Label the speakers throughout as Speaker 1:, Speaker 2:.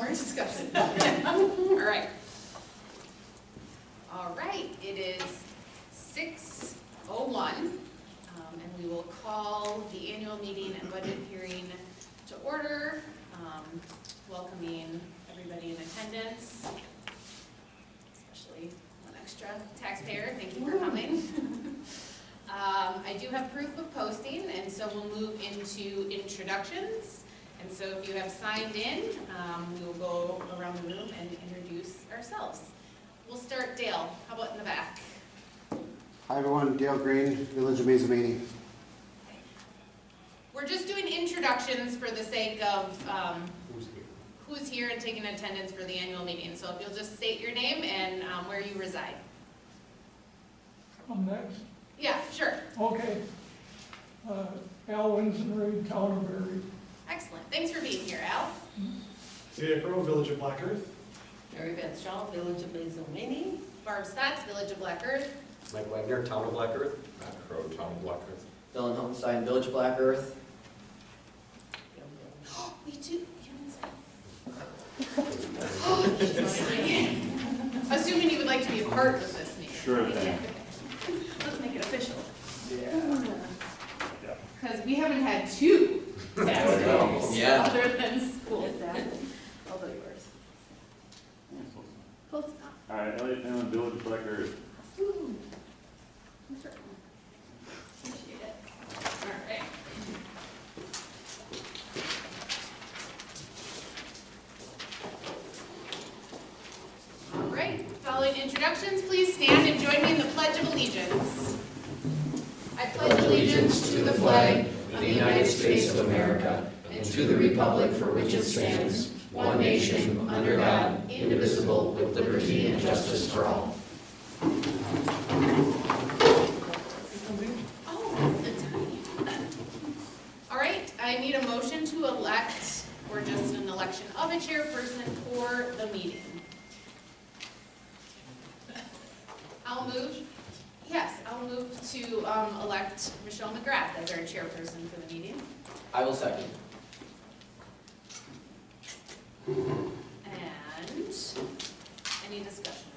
Speaker 1: more discussion? All right. All right, it is 6:01, and we will call the annual meeting and budget hearing to order, welcoming everybody in attendance, especially one extra taxpayer. Thank you for coming. I do have proof of posting, and so we'll move into introductions. And so if you have signed in, we will go around the room and introduce ourselves. We'll start, Dale. How about in the back?
Speaker 2: Hi everyone, Dale Green, Village of Mesa Meeting.
Speaker 1: We're just doing introductions for the sake of who's here and taking attendance for the annual meeting. So if you'll just state your name and where you reside.
Speaker 3: I'm next.
Speaker 1: Yeah, sure.
Speaker 3: Okay. Al Winsenreid, Town of Berry.
Speaker 1: Excellent. Thanks for being here, Al.
Speaker 4: Celia Crowe, Village of Black Earth.
Speaker 5: Mary Beth Shaw, Village of Maisomanie.
Speaker 1: Barb Stotts, Village of Black Earth.
Speaker 6: Mike Wagner, Town of Black Earth.
Speaker 7: Matt Crowe, Town of Black Earth.
Speaker 8: Dylan Hohenstein, Village of Black Earth.
Speaker 1: We do. Assuming you would like to be a part of this meeting.
Speaker 7: Sure thing.
Speaker 1: Let's make it official.
Speaker 8: Yeah.
Speaker 1: Because we haven't had two tax days
Speaker 8: Yeah.
Speaker 1: other than school. Although yours. Close enough.
Speaker 7: All right, Elliot Allen, Village of Black Earth.
Speaker 1: Woo. Appreciate it. All right. All right, following introductions, please stand and join me in the Pledge of Allegiance. I pledge allegiance to the flag of the United States of America and to the republic for which it stands, one nation, under God, indivisible, with liberty and justice for all. All right, I need a motion to elect, or just an election of a chairperson for the meeting. I'll move. Yes, I'll move to elect Michelle McGrath as our chairperson for the meeting.
Speaker 8: I will second.
Speaker 1: And any discussion?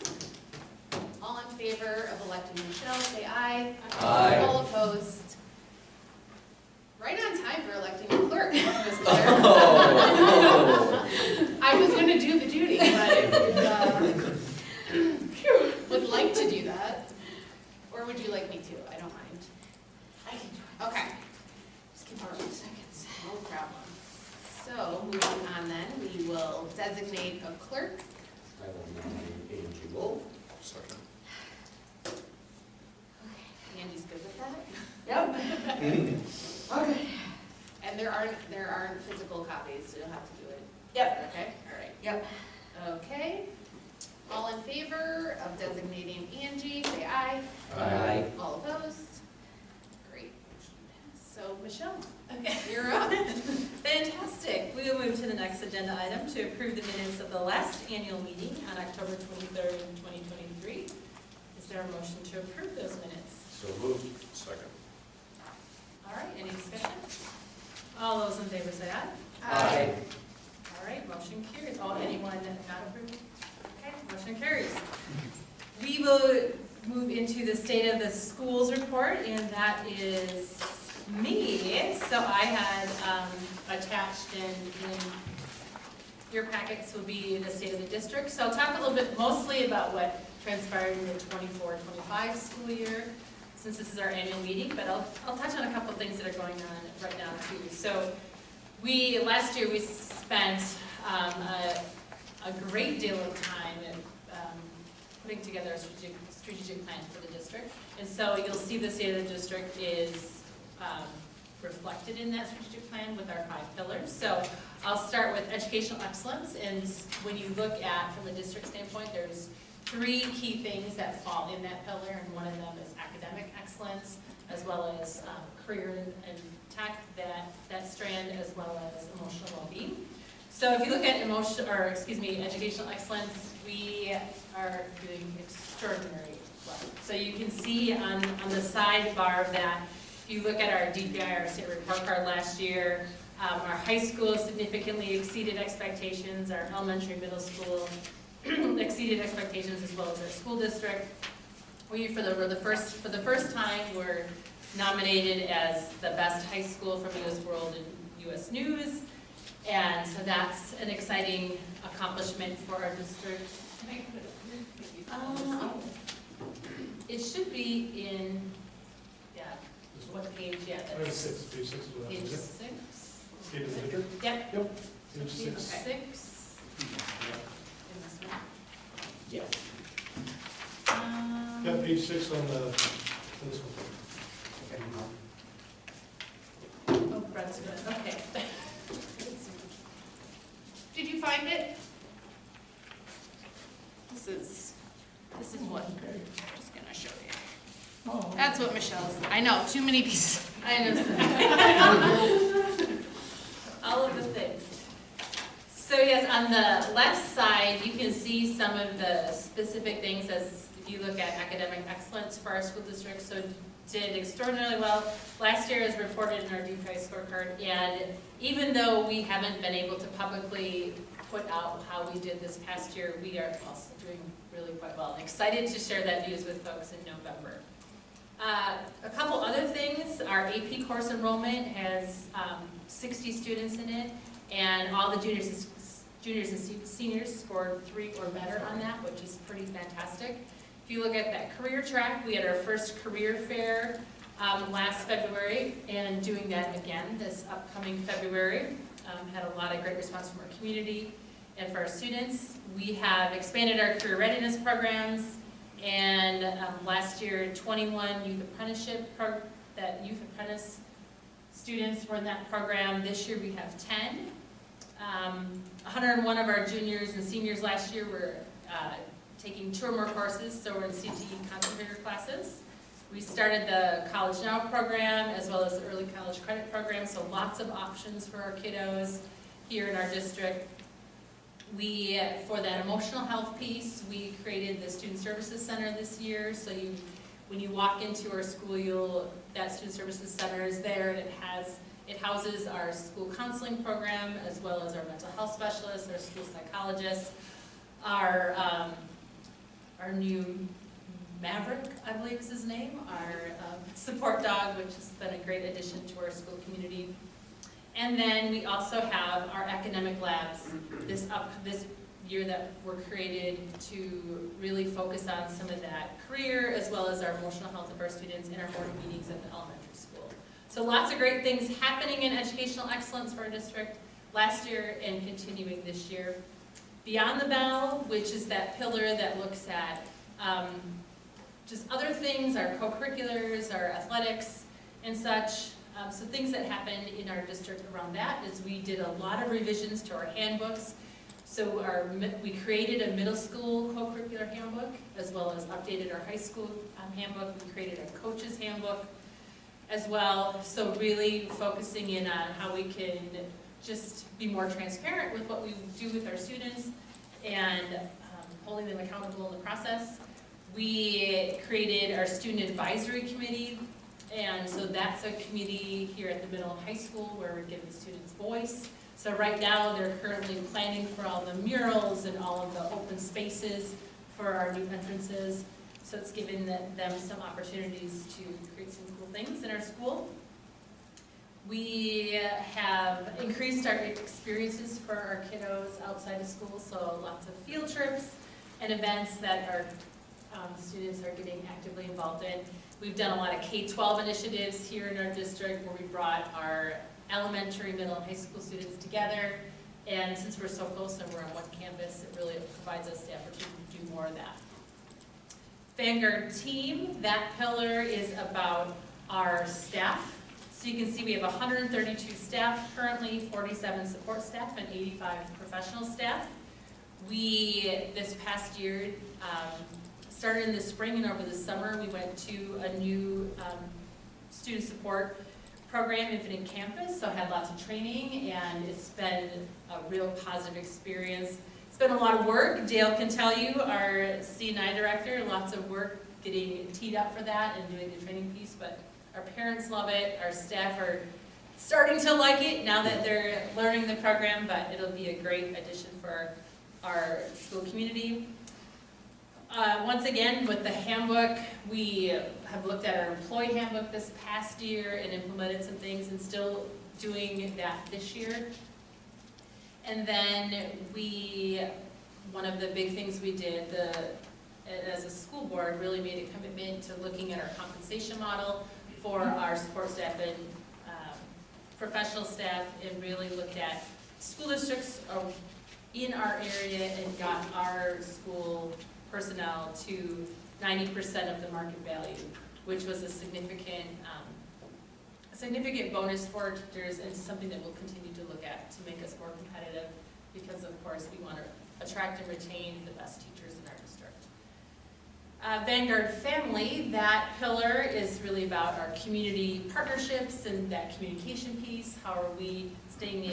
Speaker 1: All in favor of electing Michelle, say aye.
Speaker 8: Aye.
Speaker 1: All opposed? Right on time for electing a clerk, Ms. Clerk.
Speaker 8: Oh.
Speaker 1: I was gonna do the duty, but would like to do that. Or would you like me to? I don't mind.
Speaker 5: I can do it.
Speaker 1: Okay.
Speaker 5: Just give me 2 seconds.
Speaker 1: No problem. So, moving on then, we will designate a clerk.
Speaker 6: I will nominate Angie Wolf.
Speaker 7: Second.
Speaker 1: Andy's good with that?
Speaker 5: Yep. Okay.
Speaker 1: And there aren't physical copies, so you'll have to do it.
Speaker 5: Yep.
Speaker 1: Okay, all right.
Speaker 5: Yep.
Speaker 1: Okay. All in favor of designating Angie, say aye.
Speaker 8: Aye.
Speaker 1: All opposed? Great. So, Michelle,
Speaker 9: Okay,
Speaker 1: you're up.
Speaker 9: fantastic. We will move to the next agenda item to approve the minutes of the last annual meeting on October 23rd, 2023. Is there a motion to approve those minutes?
Speaker 7: So moved. Second.
Speaker 1: All right, any discussion?
Speaker 9: All those in favor say aye.
Speaker 8: Aye.
Speaker 9: All right, motion carries. Anyone not approved? Okay, motion carries. We will move into the state of the schools report, and that is me. So I had attached in your packets will be the state of the district. So I'll talk a little bit mostly about what transpired in the 24-25 school year, since this is our annual meeting, but I'll touch on a couple things that are going on right now too. So last year we spent a great deal of time in putting together a strategic plan for the district. And so you'll see the state of the district is reflected in that strategic plan with our 5 pillars. So I'll start with educational excellence, and when you look at, from the district standpoint, there's 3 key things that fall in that pillar, and one of them is academic excellence, as well as career and tech, that strand, as well as emotional well-being. So if you look at educational excellence, we are doing extraordinary well. So you can see on the sidebar that if you look at our DPI, our state report card last year, Our high school significantly exceeded expectations, our elementary, middle school exceeded expectations, as well as our school district. We, for the first time, were nominated as the best high school from U.S. World and U.S. News. And so that's an exciting accomplishment for our district. Can I put it up here? It should be in, yeah, what page, yeah,
Speaker 4: Page
Speaker 9: that's
Speaker 4: 6, page 6 is what
Speaker 9: page
Speaker 4: I'm
Speaker 9: 6.
Speaker 4: State of the district?
Speaker 9: Yep.
Speaker 4: Yep, page
Speaker 9: Page
Speaker 4: 6.
Speaker 9: 6. In this one.
Speaker 8: Yes.
Speaker 4: Yeah, page 6 on this one.
Speaker 9: Oh, Brett's good, okay.
Speaker 1: Did you find it? This is what,
Speaker 3: Okay.
Speaker 1: I'm just gonna show you.
Speaker 3: Oh,
Speaker 1: That's what Michelle's, I know, too many pieces.
Speaker 9: I understand. All of the things. So yes, on the left side, you can see some of the specific things as if you look at academic excellence for our school district. So did extraordinarily well last year as reported in our DPI scorecard. And even though we haven't been able to publicly put out how we did this past year, we are also doing really quite well. Excited to share that news with folks in November. A couple other things, our AP course enrollment has 60 students in it, and all the juniors and seniors scored 3 or better on that, which is pretty fantastic. If you look at that career track, we had our first career fair last February, and doing that again this upcoming February. Had a lot of great response from our community and for our students. We have expanded our career readiness programs, and last year 21 youth apprentice students were in that program. This year we have 10. 101 of our juniors and seniors last year were taking 2 or more courses, so we're in CTE concentrator classes. We started the College Now program as well as the early college credit program, so lots of options for our kiddos here in our district. We, for that emotional health piece, we created the Student Services Center this year, so when you walk into our school, that Student Services Center is there, and it houses our school counseling program as well as our mental health specialists, our school psychologists, our new Maverick, I believe is his name, our support dog, which has been a great addition to our school community. And then we also have our academic labs this year that were created to really focus on some of that career as well as our emotional health of our students in our morning meetings at the elementary school. So lots of great things happening in educational excellence for our district last year and continuing this year. Beyond the Bell, which is that pillar that looks at just other things, our co-curriculars, our athletics and such. So things that happened in our district around that is we did a lot of revisions to our handbooks. So we created a middle school co-curricular handbook as well as updated our high school handbook. We created a coach's handbook as well. So really focusing in on how we can just be more transparent with what we do with our students and holding them accountable in the process. We created our student advisory committee, and so that's a committee here at the middle and high school where we're giving students voice. So right now they're currently planning for all the murals and all of the open spaces for our new entrances. So it's given them some opportunities to create some cool things in our school. We have increased our experiences for our kiddos outside of school, so lots of field trips and events that our students are getting actively involved in. We've done a lot of K-12 initiatives here in our district where we brought our elementary, middle, and high school students together. And since we're so close and we're on one campus, it really provides us the opportunity to do more of that. Vanguard Team, that pillar is about our staff. So you can see we have 132 staff currently, 47 support staff, and 85 professional staff. We, this past year, started in the spring and over the summer, we went to a new student support program, Infinite Campus, so had lots of training, and it's been a real positive experience. It's been a lot of work. Dale can tell you, our C&I director, lots of work getting teed up for that and doing the training piece, but our parents love it, our staff are starting to like it now that they're learning the program, but it'll be a great addition for our school community. Once again, with the handbook, we have looked at our employee handbook this past year and implemented some things and still doing that this year. And then one of the big things we did, as a school board, really made a commitment to looking at our compensation model for our support staff and professional staff, and really looked at school districts in our area and got our school personnel to 90% of the market value, which was a significant bonus for our teachers, and something that we'll continue to look at to make us more competitive, because of course we want to attract and retain the best teachers in our district. Vanguard Family, that pillar is really about our community partnerships and that communication piece. How are we staying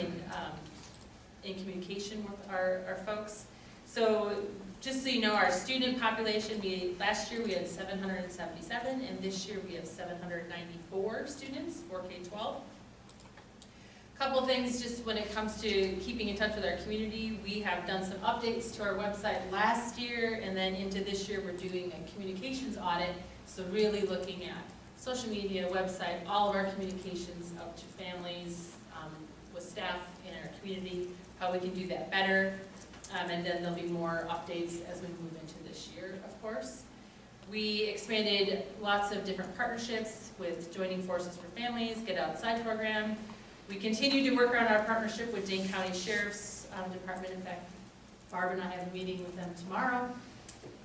Speaker 9: in communication with our folks? So just so you know, our student population, last year we had 777, and this year we have 794 students for K-12. Couple things just when it comes to keeping in touch with our community. We have done some updates to our website last year, and then into this year we're doing a communications audit. So really looking at social media, website, all of our communications out to families, with staff in our community, how we can do that better. And then there'll be more updates as we move into this year, of course. We expanded lots of different partnerships with Joining Forces for Families, Get Outside program. We continue to work on our partnership with Dane County Sheriff's Department. In fact, Barb and I have a meeting with them tomorrow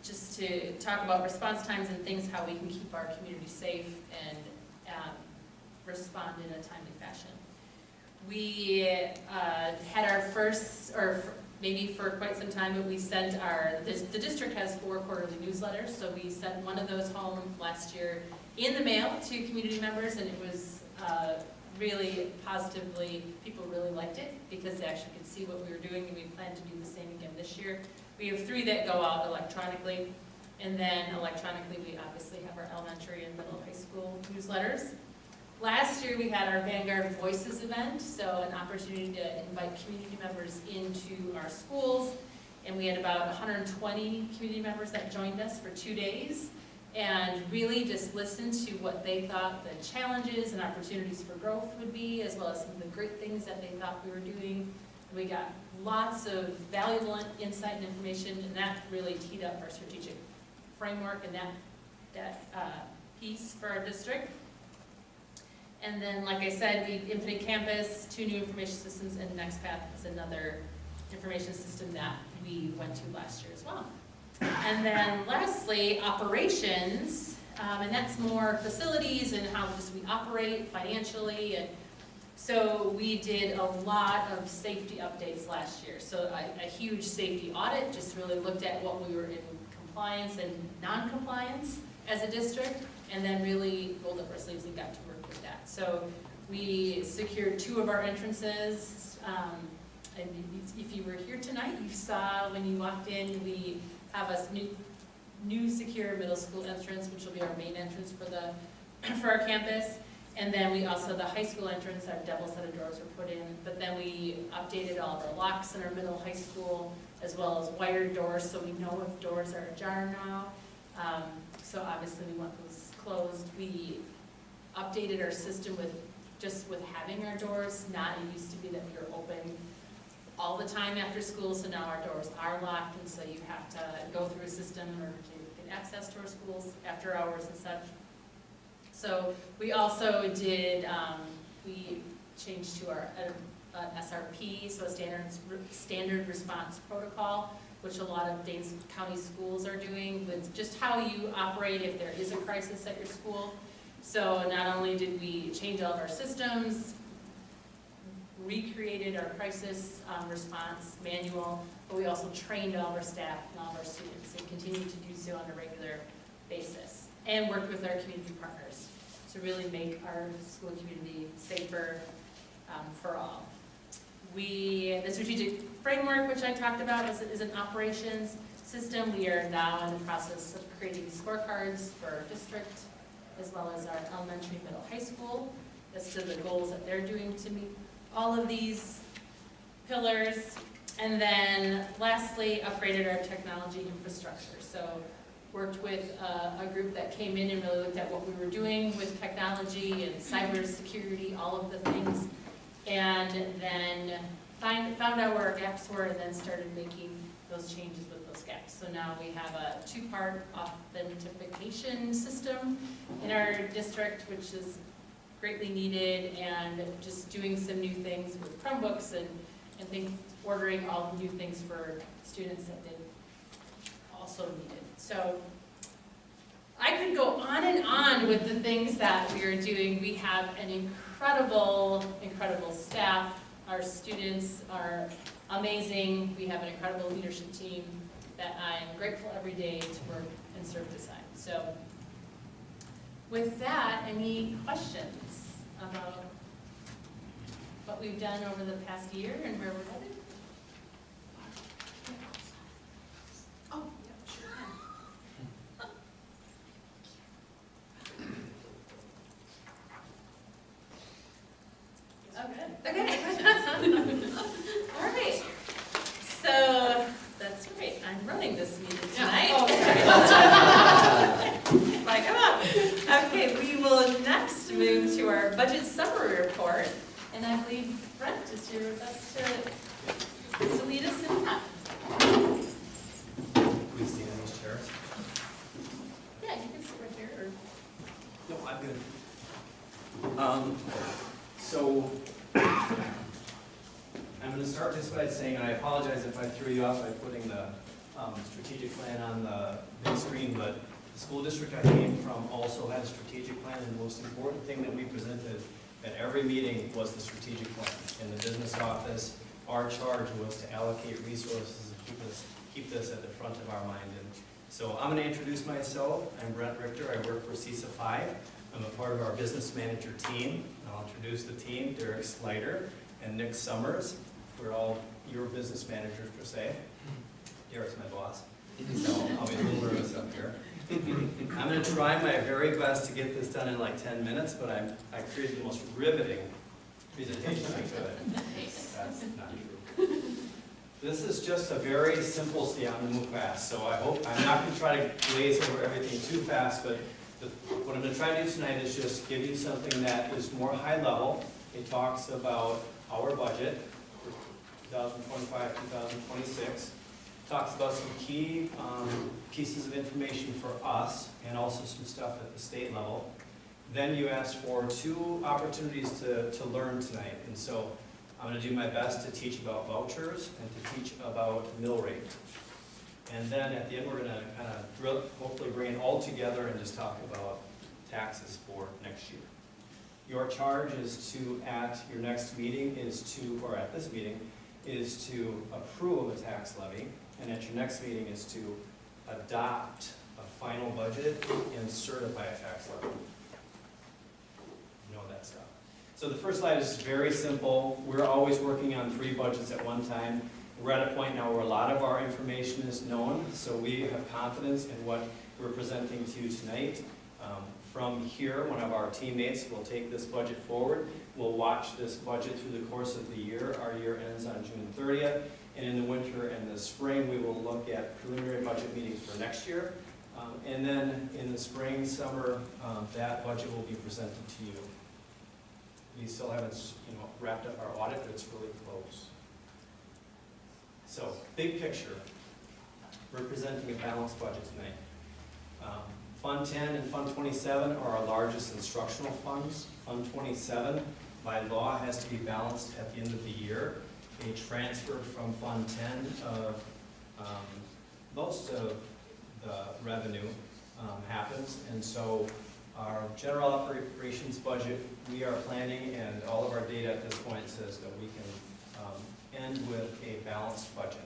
Speaker 9: just to talk about response times and things, how we can keep our community safe and respond in a timely fashion. We had our first, or maybe for quite some time, but we sent the district has 4 quarterly newsletters, so we sent one of those home last year in the mail to community members, and it was really positively, people really liked it because they actually could see what we were doing, and we plan to do the same again this year. We have 3 that go out electronically, and then electronically we obviously have our elementary and middle high school newsletters. Last year we had our Vanguard Voices event, so an opportunity to invite community members into our schools, and we had about 120 community members that joined us for 2 days, and really just listened to what they thought the challenges and opportunities for growth would be, as well as some of the great things that they thought we were doing. We got lots of valuable insight and information, and that really teed up our strategic framework and that piece for our district. And then, like I said, we Infinite Campus, 2 new information systems, and NextPath is another information system that we went to last year as well. And then lastly, operations, and that's more facilities and how just we operate financially. And so we did a lot of safety updates last year. So a huge safety audit, just really looked at what we were in compliance and non-compliance as a district, and then really rolled up our sleeves and got to work with that. So we secured 2 of our entrances. And if you were here tonight, you saw when you walked in, we have a new secure middle school entrance, which will be our main entrance for our campus. And then we also, the high school entrance, our double set of doors were put in, but then we updated all of our locks in our middle high school, as well as wired doors, so we know if doors are ajar now. So obviously we want those closed. We updated our system with having our doors. It used to be that we were open all the time after school, so now our doors are locked, and so you have to go through a system in order to get access to our schools after hours and such. So we also did, we changed to our SRP, so a standard response protocol, which a lot of Dane County schools are doing, with just how you operate if there is a crisis at your school. So not only did we change all of our systems, recreated our crisis response manual, but we also trained all of our staff and all of our students, and continue to do so on a regular basis, and worked with our community partners to really make our school community safer for all. The strategic framework, which I talked about, is an operations system. We are now in the process of creating scorecards for our district, as well as our elementary, middle, high school. as to the goals that they're doing to meet all of these pillars. And then lastly, upgraded our technology infrastructure. So worked with a group that came in and really looked at what we were doing with technology and cybersecurity, all of the things. And then found out where our gaps were and then started making those changes with those gaps. So now we have a 2-part authentication system in our district, which is greatly needed, and just doing some new things with Chromebooks and things, ordering all new things for students that did also needed. So I could go on and on with the things that we are doing. We have an incredible, incredible staff. Our students are amazing. We have an incredible leadership team that I'm grateful every day to work and serve beside. So with that, any questions about what we've done over the past year and where we're headed? Oh, yeah, sure can. Oh, good. Okay. All right. So, that's right, I'm running this meeting tonight.
Speaker 1: Oh,
Speaker 9: Like, come on. Okay, we will next move to our budget summary report. And I believe Brent is here with us to lead us in that.
Speaker 6: Please stand in these chairs.
Speaker 9: Yeah, you can sit right here, or
Speaker 6: No, I'm good. So, I'm going to start just by saying I apologize if I threw you off by putting the strategic plan on the big screen, but the school district I came from also had a strategic plan, and the most important thing that we presented at every meeting was the strategic plan. In the business office, our charge was to allocate resources and keep this at the front of our mind. And so I'm going to introduce myself. I'm Brent Richter. I work for CISA 5. I'm a part of our business manager team. I'll introduce the team: Derek Slider and Nick Summers. We're all your business managers per se. Derek's my boss, so I'll be a little nervous up here. I'm going to try my very best to get this done in like 10 minutes, but I created the most riveting presentation I could. That's not true. This is just a very simple, see, I'm going to move fast, so I hope, I'm not going to try to glaze over everything too fast, but what I'm going to try to do tonight is just give you something that is more high level. It talks about our budget for 2025, 2026. Talks about some key pieces of information for us and also some stuff at the state level. Then you asked for 2 opportunities to learn tonight. And so I'm going to do my best to teach about vouchers and to teach about mill rate. And then at the end, we're going to kind of hopefully bring it all together and just talk about taxes for next year. Your charge is to, at your next meeting, or at this meeting, is to approve a tax levy. And at your next meeting is to adopt a final budget and certify a tax levy. You know that stuff. So the first slide is very simple. We're always working on 3 budgets at one time. We're at a point now where a lot of our information is known, so we have confidence in what we're presenting to you tonight. From here, one of our teammates will take this budget forward. We'll watch this budget through the course of the year. Our year ends on June 30th. And in the winter and the spring, we will look at preliminary budget meetings for next year. And then in the spring, summer, that budget will be presented to you. We still haven't, wrapped up our audit, but it's really close. So, big picture, we're presenting a balanced budget tonight. Fund 10 and Fund 27 are our largest instructional funds. Fund 27, by law, has to be balanced at the end of the year. A transfer from Fund 10 of most of the revenue happens, and so our general operations budget, we are planning, and all of our data at this point says that we can end with a balanced budget.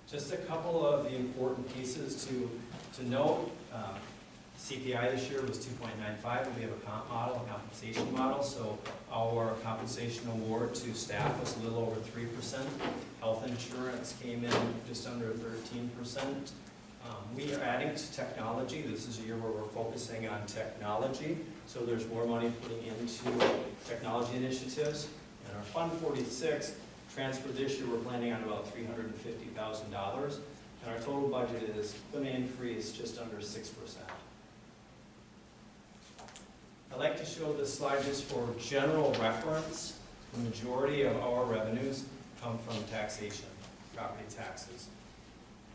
Speaker 6: Just a couple of the important pieces to note. CPI this year was 2.95, and we have a comp model, a compensation model, so our compensation award to staff was a little over 3%. Health insurance came in just under 13%. We are adding to technology. This is a year where we're focusing on technology, So there's more money putting into technology initiatives. And our Fund 46 transfer this year, we're planning on about $350,000. And our total budget is going to increase just under 6%. I'd like to show this slide just for general reference. The majority of our revenues come from taxation, property taxes.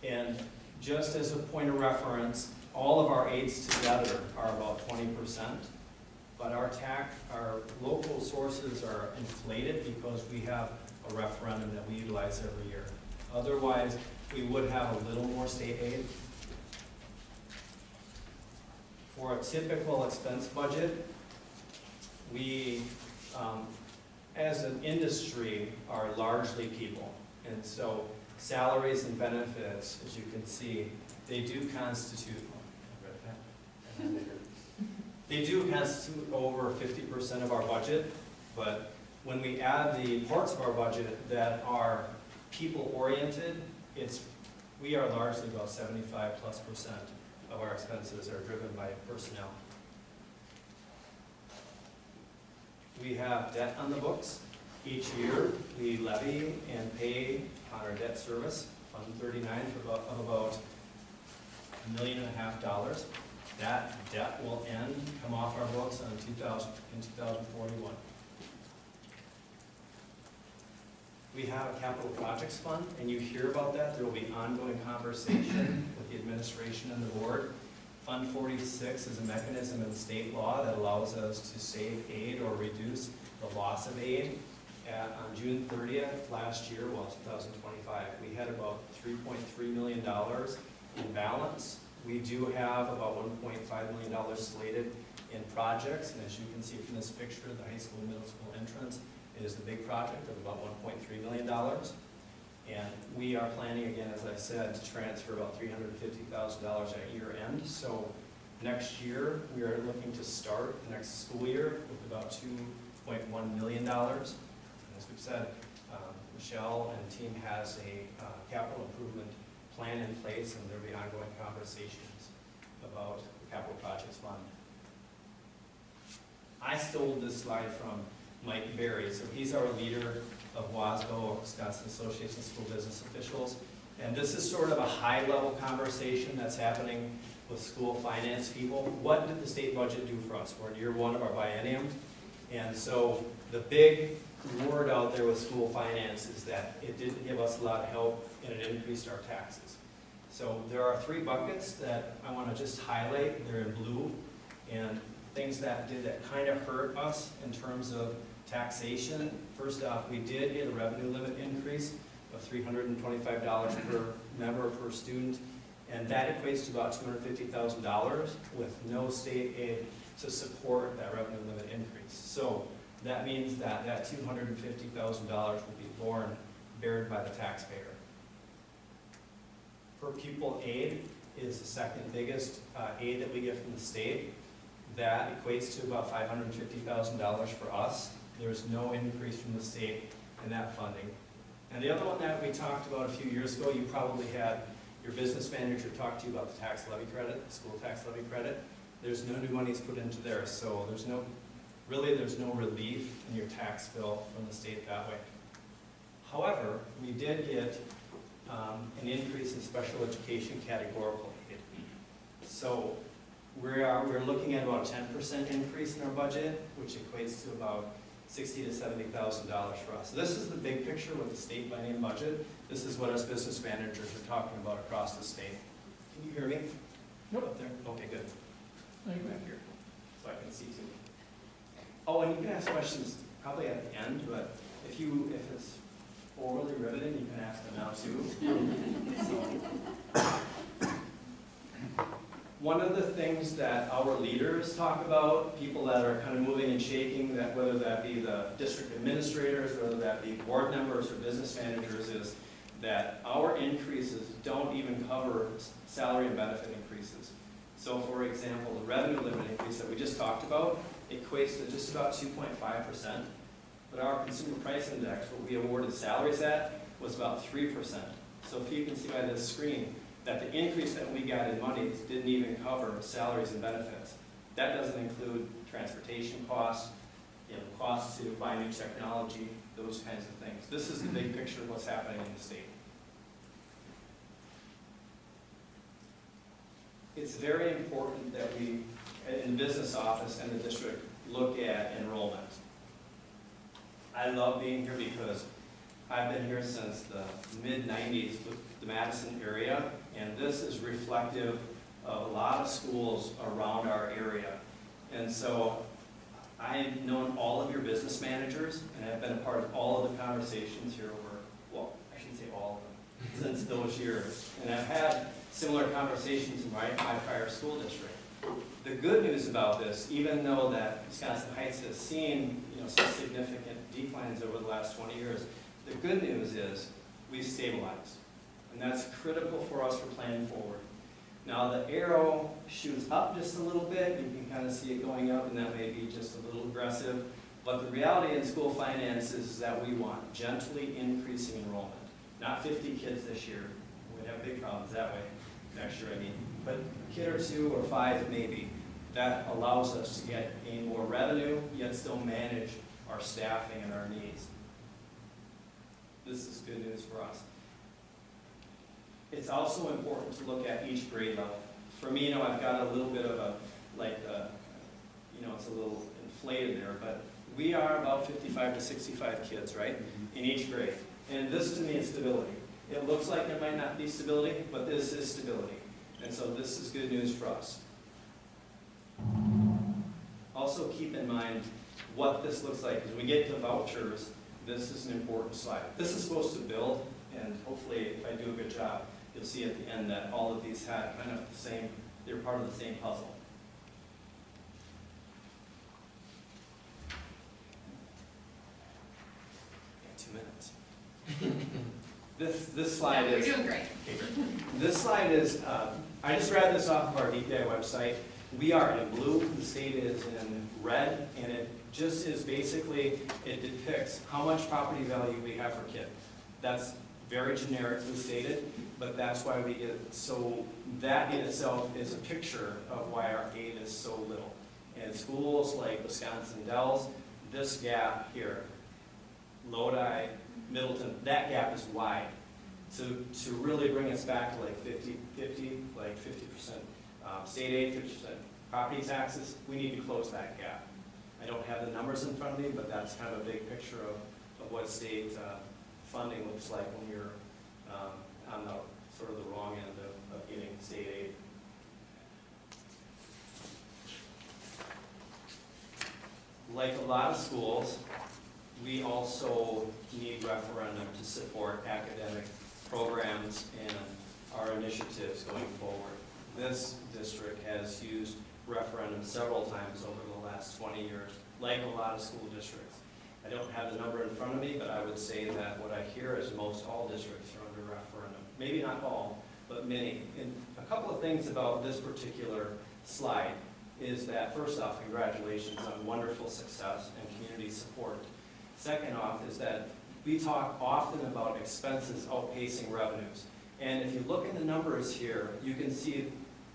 Speaker 6: And just as a point of reference, all of our aids together are about 20%, but our local sources are inflated because we have a referendum that we utilize every year. Otherwise, we would have a little more state aid. For a typical expense budget, we, as an industry, are largely people. And so salaries and benefits, as you can see, they do constitute over 50% of our budget, but when we add the parts of our budget that are people-oriented, we are largely about 75+% of our expenses are driven by personnel. We have debt on the books. Each year, we levy and pay on our debt service, Fund 39, of about $1.5 million. That debt will come off our books in 2041. We have a capital projects fund, and you hear about that. There will be ongoing conversation with the administration and the board. Fund 46 is a mechanism in state law that allows us to save aid or reduce the loss of aid. On June 30th last year, 2025, we had about $3.3 million in balance. We do have about $1.5 million slated in projects, and as you can see from this picture, the high school and middle school entrance is the big project of about $1.3 million. And we are planning, again, as I said, to transfer about $350,000 at year end. So next year, we are looking to start the next school year with about $2.1 million. As we've said, Michelle and the team has a capital improvement plan in place, and there will be ongoing conversations about the capital projects fund. I stole this slide from Mike Berry. So he's our leader of WASBO, Wisconsin Association of School Business Officials. And this is sort of a high-level conversation that's happening with school finance people. What did the state budget do for us? We're in year one of our biennium. And so the big word out there with school finance is that it didn't give us a lot of help and it increased our taxes. So there are three buckets that I want to just highlight. They're in blue, and things that kind of hurt us in terms of taxation. First off, we did get a revenue limit increase of $325 per member per student, and that equates to about $250,000 with no state aid to support that revenue limit increase. So that means that $250,000 will be bared by the taxpayer. Per pupil aid is the second biggest aid that we get from the state. That equates to about $550,000 for us. There's no increase from the state in that funding. And the other one that we talked about a few years ago, you probably had your business manager talk to you about the tax levy credit, the school tax levy credit. There's no new monies put into there, so there's no relief in your tax bill from the state that way. However, we did get an increase in special education categorical aid. So we're looking at about a 10% increase in our budget, which equates to about $60,000 to $70,000 for us. So this is the big picture with the state biennium budget. This is what us business managers are talking about across the state. Can you hear me?
Speaker 3: Nope.
Speaker 6: Up there? Okay, good.
Speaker 3: Thank you.
Speaker 6: Back here, so I can see too. Oh, and you can ask questions probably at the end, but if it's overly riveting, you can ask them now too. One of the things that our leaders talk about, people that are kind of moving and shaking, that whether that be the district administrators, whether that be board members or business managers, is that our increases don't even cover salary and benefit increases. So for example, the revenue limit increase that we just talked about equates to just about 2.5%, but our consumer price index, what we awarded salaries at, was about 3%. So if you can see by this screen, that the increase that we got in monies didn't even cover salaries and benefits. That doesn't include transportation costs, costs to buy new technology, those kinds of things. This is the big picture of what's happening in the state. It's very important that we, in the business office and the district, look at enrollment. I love being here because I've been here since the mid-90s with the Madison area, and this is reflective of a lot of schools around our area. And so I've known all of your business managers, and I've been a part of all of the conversations here over, well, I shouldn't say all of them, since those years. And I've had similar conversations in my prior school district. The good news about this, even though that Wisconsin Heights has seen some significant declines over the last 20 years, the good news is we've stabilized. And that's critical for us for planning forward. Now the arrow shoots up just a little bit, you can kind of see it going up, and that may be just a little aggressive. But the reality in school finance is that we want gently increasing enrollment. Not 50 kids this year, we'd have big problems that way, next year I mean. But a kid or 2 or 5 maybe, that allows us to gain more revenue, yet still manage our staffing and our needs. This is good news for us. It's also important to look at each grade level. For me, I've got a little bit of a, it's a little inflated there, but we are about 55 to 65 kids, right, in each grade. And this to me is stability. It looks like there might not be stability, but this is stability. And so this is good news for us. Also keep in mind what this looks like. As we get to vouchers, this is an important slide. This is supposed to build, and hopefully if I do a good job, you'll see at the end that all of these had kind of the same, they're part of the same puzzle. Yeah, 2 minutes. This slide
Speaker 1: You're
Speaker 6: is...
Speaker 1: doing great.
Speaker 6: This slide is, I just grabbed this off of our DPI website. We are in blue, the state is in red, and it just is basically, it depicts how much property value we have per kid. That's very generically stated, but that's why we get it. So that in itself is a picture of why our aid is so little. And schools like Wisconsin Dells, this gap here, Lodi, Middleton, that gap is wide. To really bring us back to like 50%, like 50% state aid, 50% property taxes, we need to close that gap. I don't have the numbers in front of me, but that's kind of a big picture of what state funding looks like when you're on the sort of the wrong end of getting state aid. Like a lot of schools, we also need referendum to support academic programs and our initiatives going forward. This district has used referendum several times over the last 20 years, like a lot of school districts. I don't have the number in front of me, but I would say that what I hear is most all districts are under referendum. Maybe not all, but many. And a couple of things about this particular slide is that, first off, congratulations on wonderful success and community support. Second off is that we talk often about expenses outpacing revenues. And if you look at the numbers here, you can see,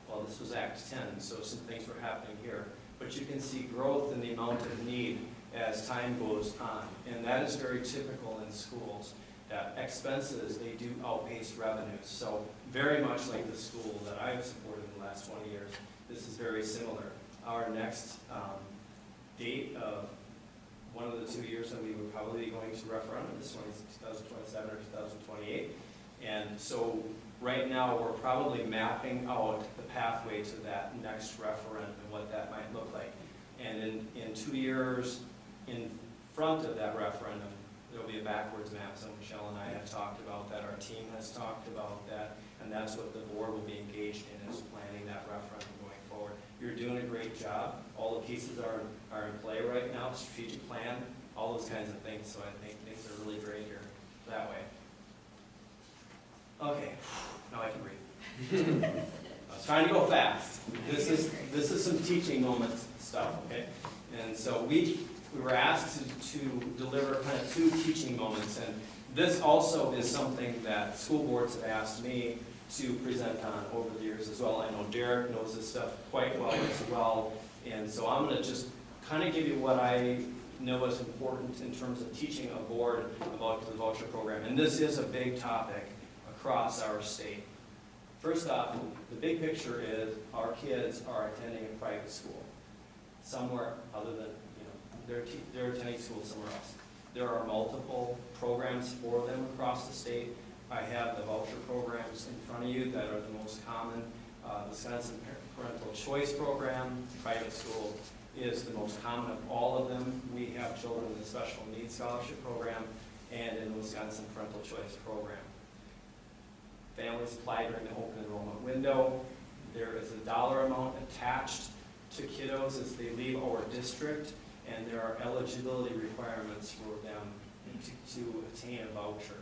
Speaker 6: well, this was Act 10, so some things were happening here, but you can see growth in the amount of need as time goes on. And that is very typical in schools, that expenses, they do outpace revenues. So very much like the school that I've supported in the last 20 years, this is very similar. Our next date of one of the 2 years that we were probably going to referendum, this one is 2027 or 2028. And so right now we're probably mapping out the pathway to that next referendum and what that might look like. And in 2 years in front of that referendum, there'll be a backwards map. So Michelle and I have talked about that, our team has talked about that, and that's what the board will be engaged in, is planning that referendum going forward. You're doing a great job. All the pieces are in play right now, strategic plan, all those kinds of things. So I think things are really great here that way. Okay, now I can breathe. I was trying to go fast. This is some teaching moments stuff, okay? And so we were asked to deliver kind of 2 teaching moments, and this also is something that school boards have asked me to present on over the years as well. I know Derek knows this stuff quite well as well, And so I'm gonna just kind of give you what I know is important in terms of teaching a board about the voucher program. And this is a big topic across our state. First off, the big picture is our kids are attending a private school somewhere other than, they're attending school somewhere else. There are multiple programs for them across the state. I have the voucher programs in front of you that are the most common. Wisconsin Parental Choice Program, private school, is the most common of all of them. We have children in the Special Needs Scholarship Program and in the Wisconsin Parental Choice Program. Families apply during the open enrollment window. There is a dollar amount attached to kiddos as they leave our district, and there are eligibility requirements for them to attain a voucher,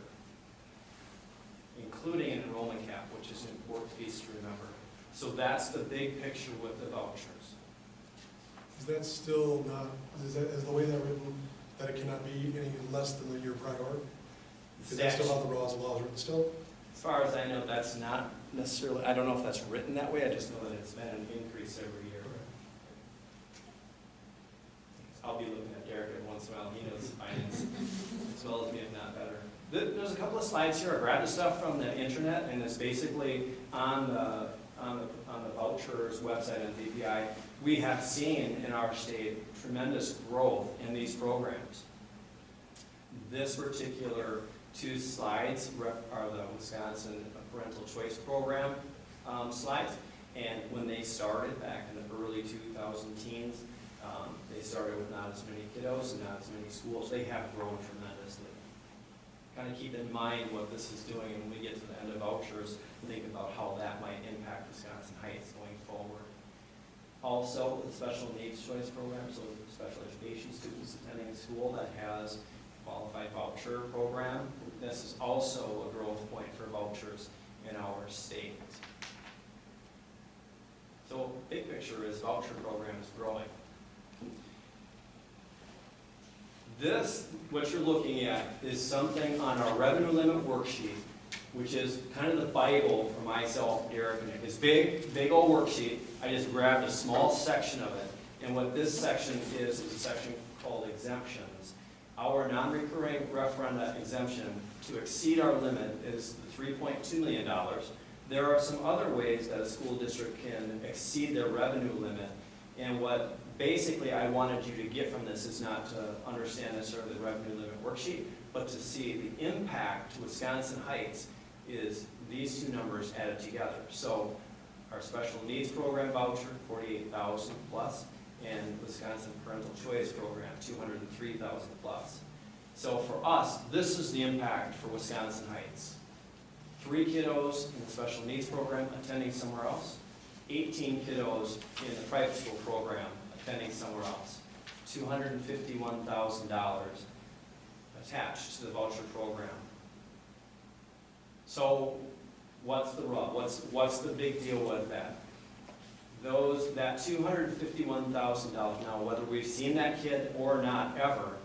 Speaker 6: including an enrollment cap, which is an important piece to remember. So that's the big picture with the vouchers.
Speaker 4: Is that still not, is the way that written, that it cannot be any less than the year prior? Is that still how the laws written still?
Speaker 6: As far as I know, that's not necessarily, I don't know if that's written that way, I just know that it's been an increase every year. I'll be looking at Derek every once in a while, he knows finance as well as me, if not better. There's a couple of slides here, I grabbed the stuff from the internet, and it's basically on the vouchers website on VPI. We have seen in our state tremendous growth in these programs. This particular two slides are the Wisconsin Parental Choice Program slides. And when they started back in the early 2010s, they started with not as many kiddos and not as many schools. They have grown tremendously. Kind of keep in mind what this is doing, and when we get to the end of vouchers, think about how that might impact Wisconsin Heights going forward. Also, the Special Needs Choice Program, so special education students attending a school that has qualified voucher program. This is also a growth point for vouchers in our state. So big picture is voucher program is growing. This, what you're looking at, is something on our revenue limit worksheet, which is kind of the Bible for myself, Derek, and this big old worksheet. I just grabbed a small section of it, and what this section is a section called exemptions. Our non-recurring referenda exemption to exceed our limit is the $3.2 million. There are some other ways that a school district can exceed their revenue limit, and what basically I wanted you to get from this is not to understand necessarily the revenue limit worksheet, but to see the impact to Wisconsin Heights is these two numbers added together. So our special needs program voucher, $48,000 plus, and Wisconsin Parental Choice Program, $203,000 plus. So for us, this is the impact for Wisconsin Heights. 3 kiddos in the special needs program attending somewhere else, 18 kiddos in the private school program attending somewhere else, $251,000 attached to the voucher program. So what's the rub? What's the big deal with that? That $251,000, now whether we've seen that kid or not ever,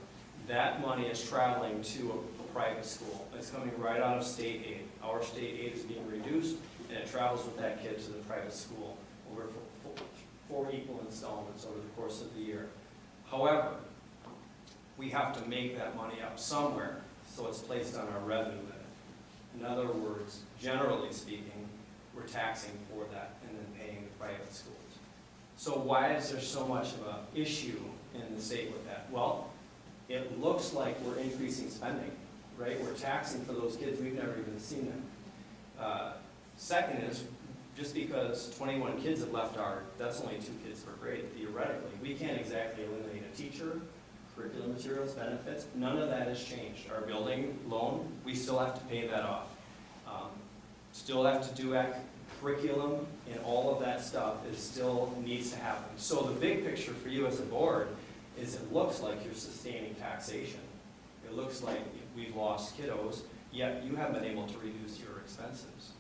Speaker 6: that money is traveling to a private school. It's coming right out of state aid. Our state aid is being reduced, and it travels with that kid to the private school over 4 equal installments over the course of the year. However, we have to make that money up somewhere, so it's placed on our revenue limit. In other words, generally speaking, we're taxing for that and then paying the private schools. So why is there so much of an issue in the state with that? Well, it looks like we're increasing spending, right? We're taxing for those kids, we've never even seen them. Second is, just because 21 kids have left that's only 2 kids per grade, theoretically. We can't exactly eliminate a teacher, curriculum materials, benefits, none of that has changed. Our building loan, we still have to pay that off. Still have to do curriculum, and all of that stuff still needs to happen. So the big picture for you as a board is it looks like you're sustaining taxation. It looks like we've lost kiddos, yet you haven't been able to reduce your expenses.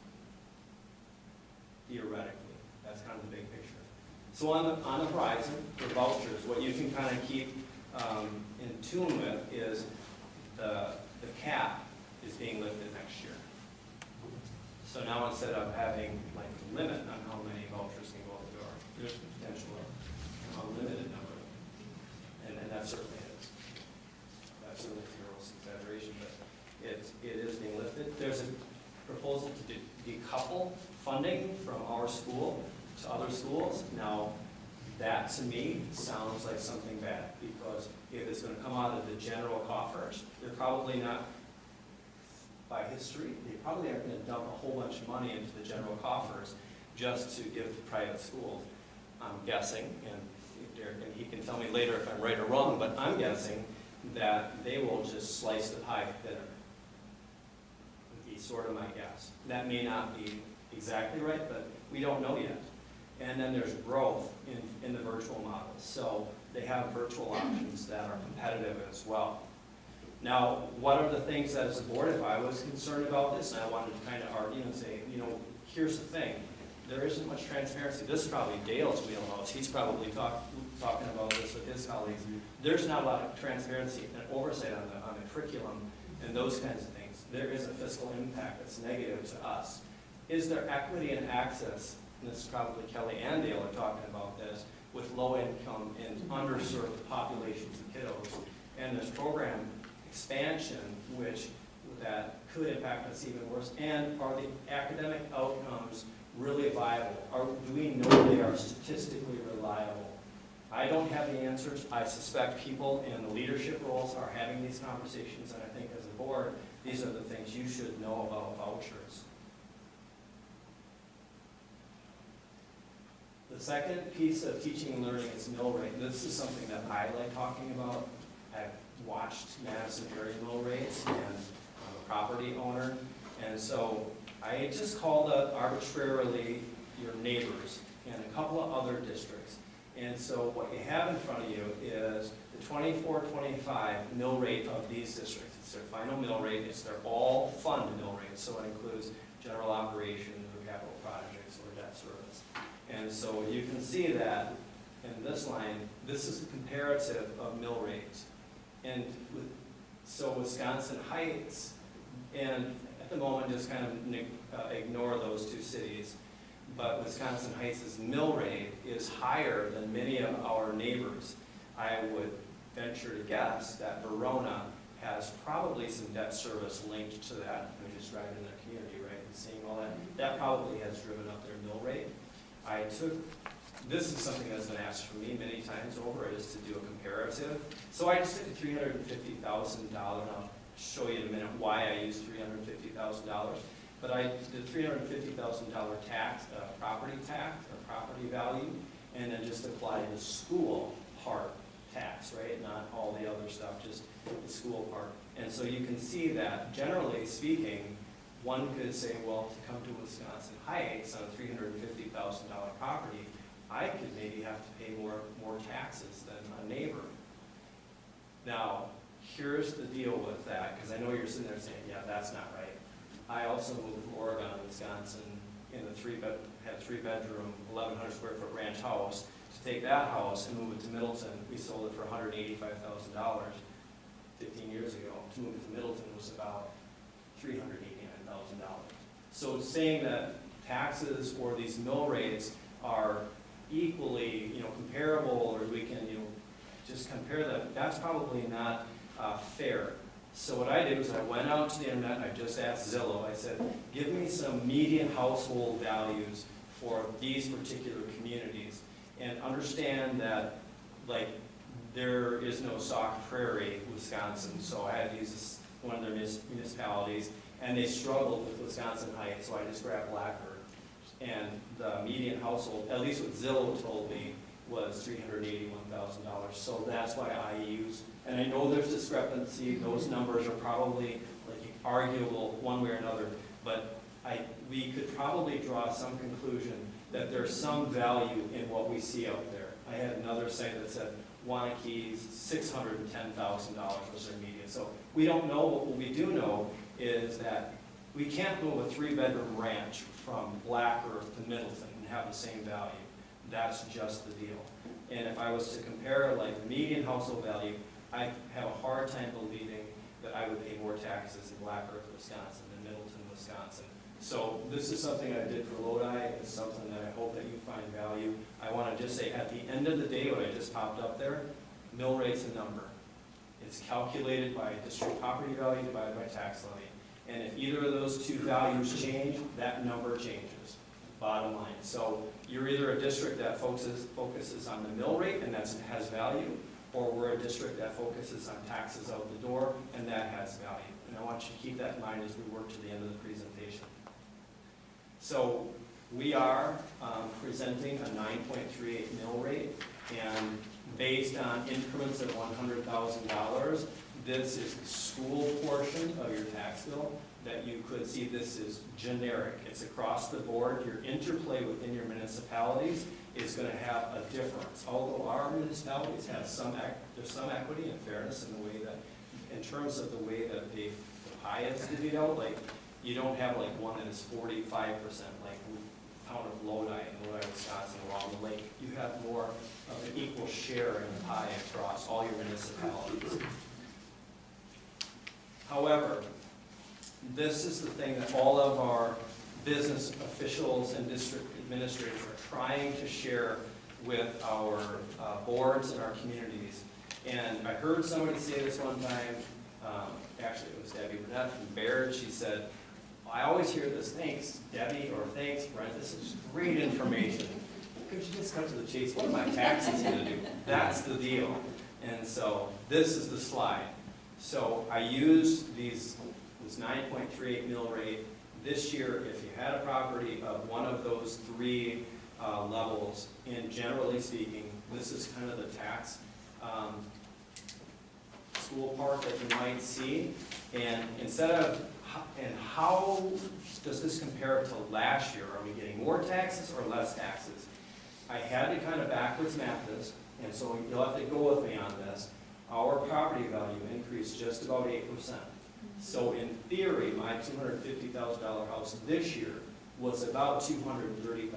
Speaker 6: Theoretically, that's kind of the big picture. So on the horizon, for vouchers, what you can kind of keep in tune with is the cap is being lifted next year. So now instead of having like a limit on how many vouchers can go out the door, there's potential of unlimited number. And that certainly is. That's certainly a gross exaggeration, but it is being lifted. There's a proposal to decouple funding from our school to other schools. Now, that to me sounds like something bad, because if it's going to come out of the general coffers, they're probably not, by history, they probably aren't going to dump a whole bunch of money into the general coffers just to give to private schools. I'm guessing, and he can tell me later if I'm right or wrong, but I'm guessing that they will just slice the pie thinner. Would be sort of my guess. That may not be exactly right, but we don't know yet. And then there's growth in the virtual model. So they have virtual options that are competitive as well. Now, what are the things that as a board, if I was concerned about this, and I wanted to kind of argue and say, you know, here's the thing. There isn't much transparency. This is probably Dale's wheelhouse. He's probably talking about this with his colleagues. There's not a lot of transparency and oversight on the curriculum and those kinds of things. There is a fiscal impact that's negative to us. Is there equity and access? And this is probably Kelly and Dale are talking about this, with low income and underserved populations of kiddos. And there's program expansion, which that could impact us even worse. And are the academic outcomes really viable? Do we know they are statistically reliable? I don't have the answers. I suspect people in the leadership roles are having these conversations, and I think as a board, these are the things you should know about vouchers. The second piece of teaching and learning is mill rate. This is something that I like talking about. I've watched Madison area mill rates, and I'm a property owner, and so I just called up arbitrarily your neighbors and a couple of other districts. And so what you have in front of you is the 24-25 mill rate of these districts. It's their final mill rate. It's their all fund mill rate, so it includes general operations or capital projects or debt service. And so you can see that in this line, this is the comparative of mill rates. And so Wisconsin Heights, and at the moment just kind of ignore those two cities, but Wisconsin Heights' mill rate is higher than many of our neighbors. I would venture to guess that Verona has probably some debt service linked to that. I mean, just driving in their community, right, and seeing all that. That probably has driven up their mill rate. This is something that's been asked for me many times over, is to do a comparative. So I just did $350,000, and I'll show you in a minute why I used $350,000. But I did $350,000 property tax, or property value, and then just applied the school part tax, right? Not all the other stuff, just the school part. And so you can see that, generally speaking, one could say, well, to come to Wisconsin Heights on a $350,000 property, I could maybe have to pay more taxes than a neighbor. Now, here's the deal with that, because I know you're sitting there saying, yeah, that's not right. I also moved from Oregon to Wisconsin in the three-bedroom, 1,100 square foot ranch house. To take that house and move it to Middleton, we sold it for $185,000 15 years ago. To move it to Middleton was about $389,000. So saying that taxes or these mill rates are equally, comparable, or we can, just compare them, that's probably not fair. So what I did was I went out to the internet and I just asked Zillow. I said, give me some median household values for these particular communities, and understand that, like, there is no Sauk Prairie, Wisconsin, so I had to use one of their municipalities, and they struggled with Wisconsin Heights, so I just grabbed Blackbird. And the median household, at least what Zillow told me, was $381,000. So that's why I use, and I know there's discrepancy, those numbers are probably arguable one way or another, but we could probably draw some conclusion that there's some value in what we see out there. I had another site that said Wanakee's $610,000 was their median. So we don't know, but what we do know is that we can't move a three-bedroom ranch from Black Earth to Middleton and have the same value. That's just the deal. And if I was to compare like median household value, I have a hard time believing that I would pay more taxes in Black Earth, Wisconsin than Middleton, Wisconsin. So this is something I did for Lodi, it's something that I hope that you find value. I want to just say, at the end of the day, what I just popped up there, mill rate's a number. It's calculated by district property value divided by tax levy. And if either of those two values change, that number changes, bottom line. So you're either a district that focuses on the mill rate and that has value, or we're a district that focuses on taxes out the door and that has value. And I want you to keep that in mind as we work to the end of the presentation. So we are presenting a 9.38 mill rate, and based on increments of $100,000, this is the school portion of your tax bill that you could see. This is generic. It's across the board. Your interplay within your municipalities is going to have a difference. Although our municipalities have there's some equity and fairness in the way that, in terms of the way that the pie is divvied out, like you don't have like one that is 45%, like town of Lodi and Lodi, Wisconsin along the lake. You have more of an equal share in the pie across all your municipalities. However, this is the thing that all of our business officials and district administrators are trying to share with our boards and our communities. And I heard somebody say this one time, actually it was Debbie Burnett from Baird. She said, I always hear this, thanks Debbie, or thanks Brent, this is great information. Could you just cut to the chase? What are my taxes going to do? That's the deal. And so this is the slide. So I used this 9.38 mill rate. This year, if you had a property of one of those three levels, and generally speaking, this is kind of the tax school part that you might see. And instead of, and how does this compare to last year? Are we getting more taxes or less taxes? I had to kind of backwards map this, and so you'll have to go with me on this. Our property value increased just about 8%. So in theory, my $250,000 house this year was about $230,000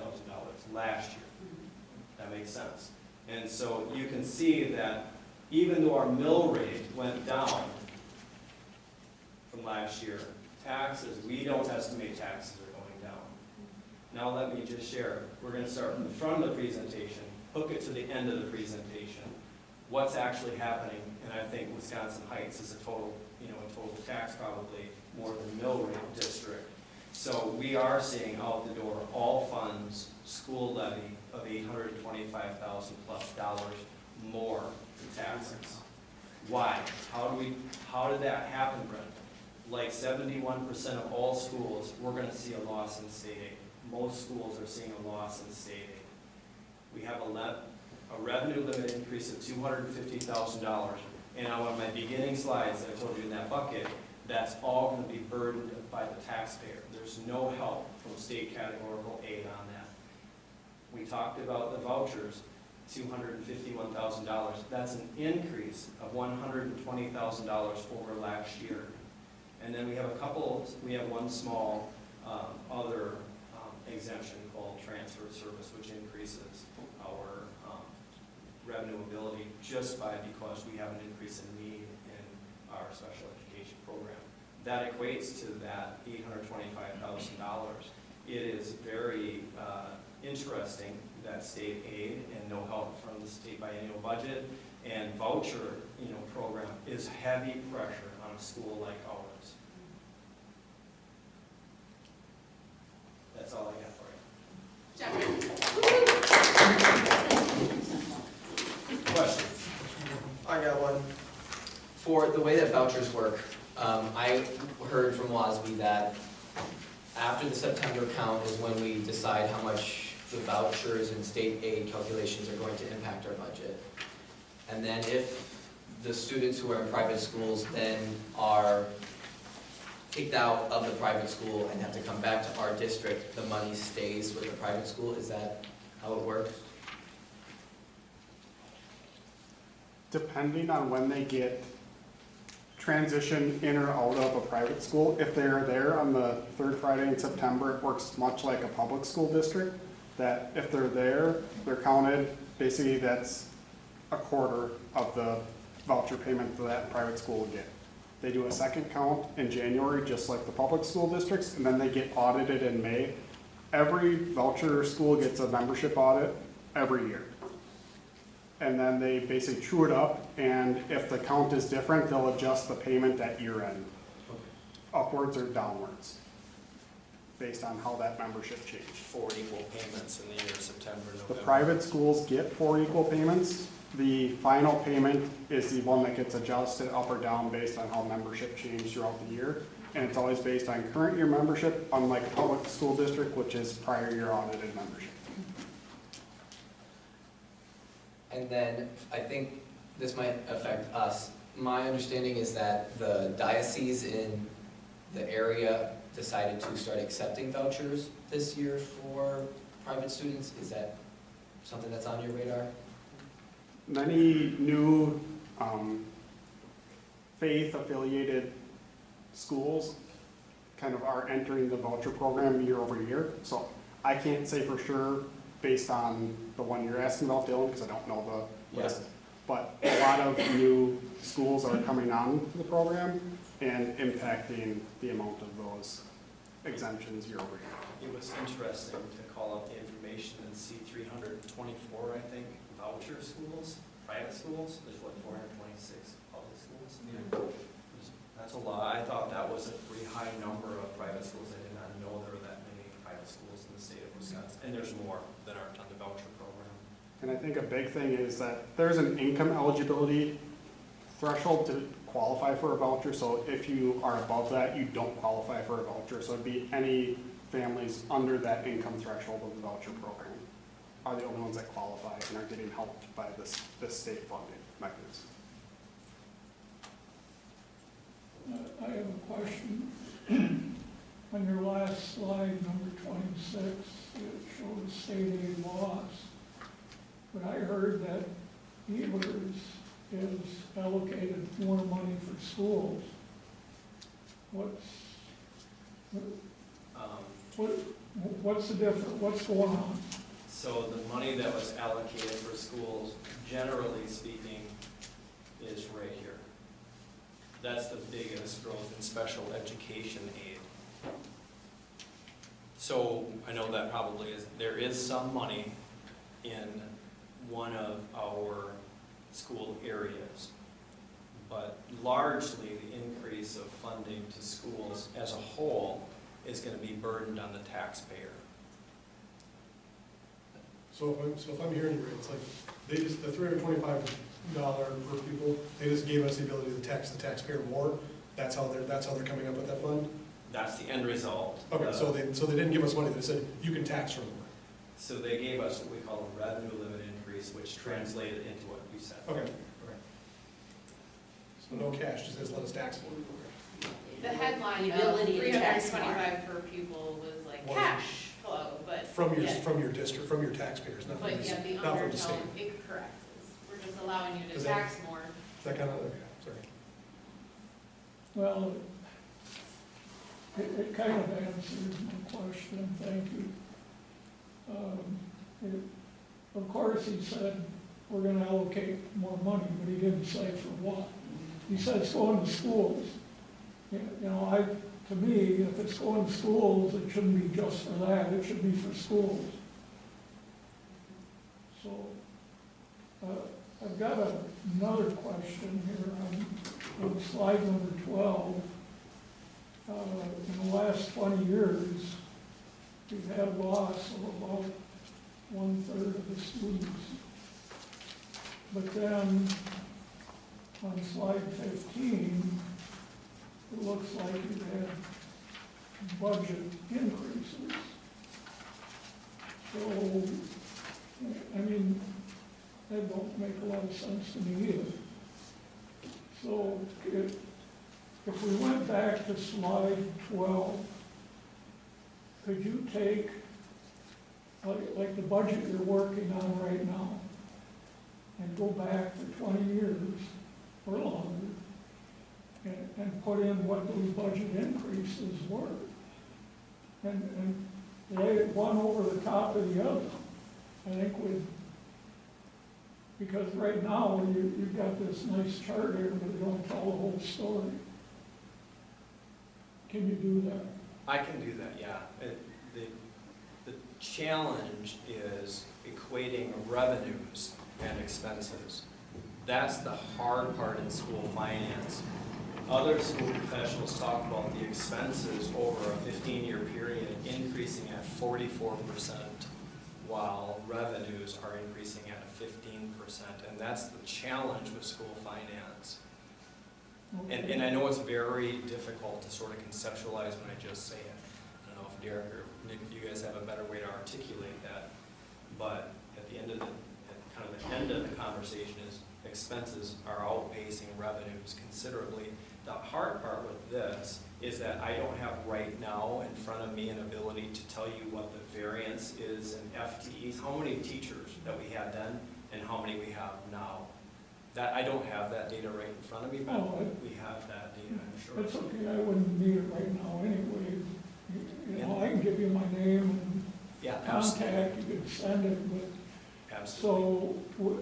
Speaker 6: last year. That makes sense. And so you can see that even though our mill rate went down from last year, taxes, we don't estimate taxes are going down. Now let me just share. We're going to start from the front of the presentation, hook it to the end of the presentation. What's actually happening, and I think Wisconsin Heights is a total tax probably more than mill rate district. So we are seeing out the door all funds, school levy of $825,000 plus more in taxes. Why? How did that happen, Brent? Like 71% of all schools, we're going to see a loss in state aid. Most schools are seeing a loss in state aid. We have a revenue limit increase of $250,000. And on one of my beginning slides that I told you in that bucket, that's all going to be burdened by the taxpayer. There's no help from state categorical aid on that. We talked about the vouchers, $251,000. That's an increase of $120,000 over last year. And then we have one small other exemption called transfer service, which increases our revenue ability just because we have an increase in need in our special education program. That equates to that $825,000. It is very interesting that state aid and no help from the state biennial budget and voucher program is heavy pressure on a school like ours. That's all I got for you.
Speaker 1: Jeffrey.
Speaker 6: Questions?
Speaker 8: I got one. For the way that vouchers work, I heard from WASB that after the September count is when we decide how much the vouchers and state aid calculations are going to impact our budget. And then if the students who are in private schools then are kicked out of the private school and have to come back to our district, the money stays with the private school. Is that how it works?
Speaker 10: Depending on when they get transitioned in or out of a private school, if they're there on the third Friday in September, it works much like a public school district, that if they're there, they're counted, basically that's a quarter of the voucher payment that private school will get. They do a second count in January, just like the public school districts, and then they get audited in May. Every voucher school gets a membership audit every year. And then they basically true it up, and if the count is different, they'll adjust the payment at year end, upwards or downwards, based on how that membership changed.
Speaker 6: 4 equal payments in the year September,
Speaker 10: The
Speaker 6: November.
Speaker 10: private schools get 4 equal payments. The final payment is the one that gets adjusted up or down based on how membership changed throughout the year. And it's always based on current year membership, unlike a public school district, which is prior year audited membership.
Speaker 8: And then, I think this might affect us. My understanding is that the diocese in the area decided to start accepting vouchers this year for private students. Is that something that's on your radar?
Speaker 10: Many new faith-affiliated schools kind of are entering the voucher program year over year. So I can't say for sure based on the one you're asking about, Dylan, because I don't know the list. But a lot of new schools are coming on to the program and impacting the amount of those exemptions year over year.
Speaker 6: It was interesting to call up the information and see 324, I think, voucher schools, private schools. There's what, 426 public schools? That's a lot. I thought that was a pretty high number of private schools. I did not know there were that many private schools in the state of Wisconsin. And there's more that aren't on the voucher program.
Speaker 10: And I think a big thing is that there's an income eligibility threshold to qualify for a voucher. So if you are above that, you don't qualify for a voucher. So it'd be any families under that income threshold of the voucher program are the only ones that qualify and are getting helped by this state funding mechanism.
Speaker 3: I have a question. On your last slide, number 26, it shows state aid loss. But I heard that Evers is allocated more money for schools. What's the difference? What's going on?
Speaker 6: So the money that was allocated for schools, generally speaking, is right here. That's the biggest growth in special education aid. So I know that probably is, there is some money in one of our school areas, but largely the increase of funding to schools as a whole is going to be burdened on the taxpayer.
Speaker 4: So if I'm hearing you right, it's like, they just, the $325 per pupil, they just gave us the ability to tax the taxpayer more? That's how they're coming up with that fund?
Speaker 6: That's the end result.
Speaker 4: Okay, so they didn't give us money, they said, you can tax from more.
Speaker 6: So they gave us what we call a revenue limit increase, which translated into what you said.
Speaker 4: Okay. So no cash, just says let us tax more.
Speaker 1: The headline
Speaker 5: The
Speaker 1: of
Speaker 5: ability to tax more.
Speaker 1: 325 per pupil was like
Speaker 4: Wow.
Speaker 1: cash flow, but.
Speaker 4: From your
Speaker 1: yeah.
Speaker 4: district, from your taxpayers, not from
Speaker 1: But yeah, the
Speaker 4: not from the
Speaker 1: undertone,
Speaker 4: state.
Speaker 1: correct, is we're just allowing you to
Speaker 4: Is that-
Speaker 1: tax more.
Speaker 4: Is that kind of, okay, sorry.
Speaker 3: Well, it kind of answers my question, thank you. Of course, he said, we're gonna allocate more money, but he didn't say for what. He said it's going to schools. You know, to me, if it's going to schools, it shouldn't be just for that, it should be for schools. So, I've got another question here on slide number 12. In the last 20 years, we've had a loss of about 1/3 of the students. But then, on slide 15, it looks like you've had budget increases. So, I mean, that don't make a lot of sense to me either. So, if we went back to slide 12, could you take, like the budget you're working on right now, and go back for 20 years or longer, and put in what those budget increases were? And lay one over the top of the other. I think because right now, you've got this nice chart here, but it don't tell the whole story. Can you do that?
Speaker 6: I can do that, yeah. The challenge is equating revenues and expenses. That's the hard part in school finance. Other school professionals talk about the expenses over a 15-year period increasing at 44%, while revenues are increasing at 15%. And that's the challenge with school finance. And I know it's very difficult to sort of conceptualize when I just say it. I don't know if Derek or Nick, if you guys have a better way to articulate that. But at the end of the end of the conversation is expenses are outpacing revenues considerably. The hard part with this is that I don't have right now in front of me an ability to tell you what the variance is in FTEs, how many teachers that we had then and how many we have now. That, I don't have that data right in front of me, but we have that data, I'm sure.
Speaker 3: That's okay, I wouldn't need it right now anyway. You know, I can give you my name and
Speaker 6: Yeah, absolutely.
Speaker 3: contact, you could send it, but,
Speaker 6: Absolutely.
Speaker 3: so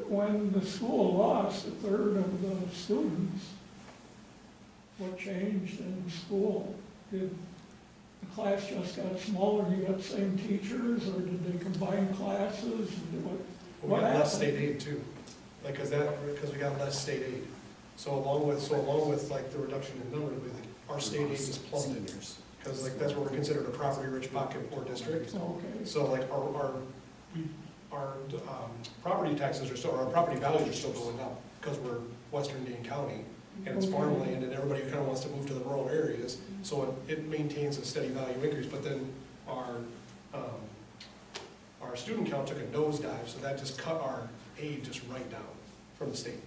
Speaker 3: when the school lost a third of the students, what changed in school? Did the class just got smaller, you got the same teachers, or did they combine classes?
Speaker 4: We got less state aid too, like, because we got less state aid. So along with like the reduction in numbers, our state aid is plummeted. Because like, that's what we're considered a property-rich pocket poor district.
Speaker 3: Okay,
Speaker 4: So like, our property taxes are still, or our property values are still going up, because we're Western Dane County, and it's farmland, and everybody kind of wants to move to the rural areas, so it maintains a steady value increase, but then our student count took a nosedive, so that just cut our aid just right down from the state.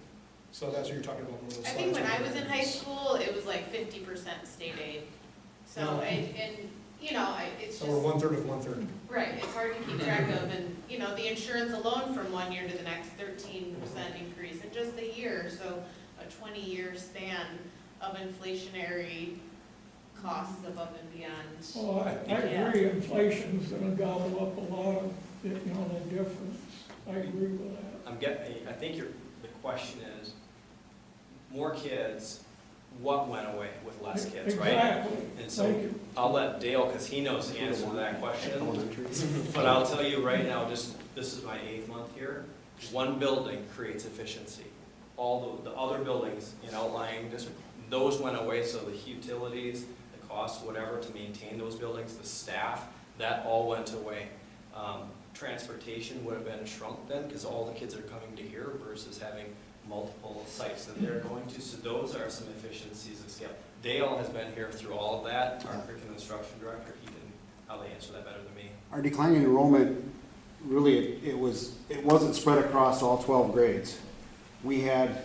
Speaker 4: So that's what you're talking about. One of those
Speaker 1: I think when
Speaker 4: slides
Speaker 1: I was in high school, it was like 50% state aid. So,
Speaker 4: No.
Speaker 1: and, you know, it's
Speaker 4: So
Speaker 1: just,
Speaker 4: we're 1/3 of 1/3.
Speaker 1: right, it's hard to keep track of, and, you know, the insurance alone from one year to the next, 13% increase in just a year, so a 20-year span of inflationary costs above and beyond.
Speaker 3: well, I agree, inflation's gonna gobble up a lot of, you know, the difference. I agree with that.
Speaker 6: I think the question is, more kids, what went away with less kids, right?
Speaker 3: Exactly,
Speaker 6: And so
Speaker 3: thank you.
Speaker 6: I'll let Dale, because he knows the answer to that question. But I'll tell you right now, this is my 8th month here. One building creates efficiency. All the other buildings in outlying district, those went away, so the utilities, the cost, whatever, to maintain those buildings, the staff, that all went away. Transportation would have been shrunk then, because all the kids are coming to here versus having multiple sites that they're going to. So those are some efficiencies of scale. Dale has been here through all of that, our curriculum instruction director. He can probably answer that better than me.
Speaker 2: Our declining enrollment, really, it wasn't spread across all 12 grades. We had,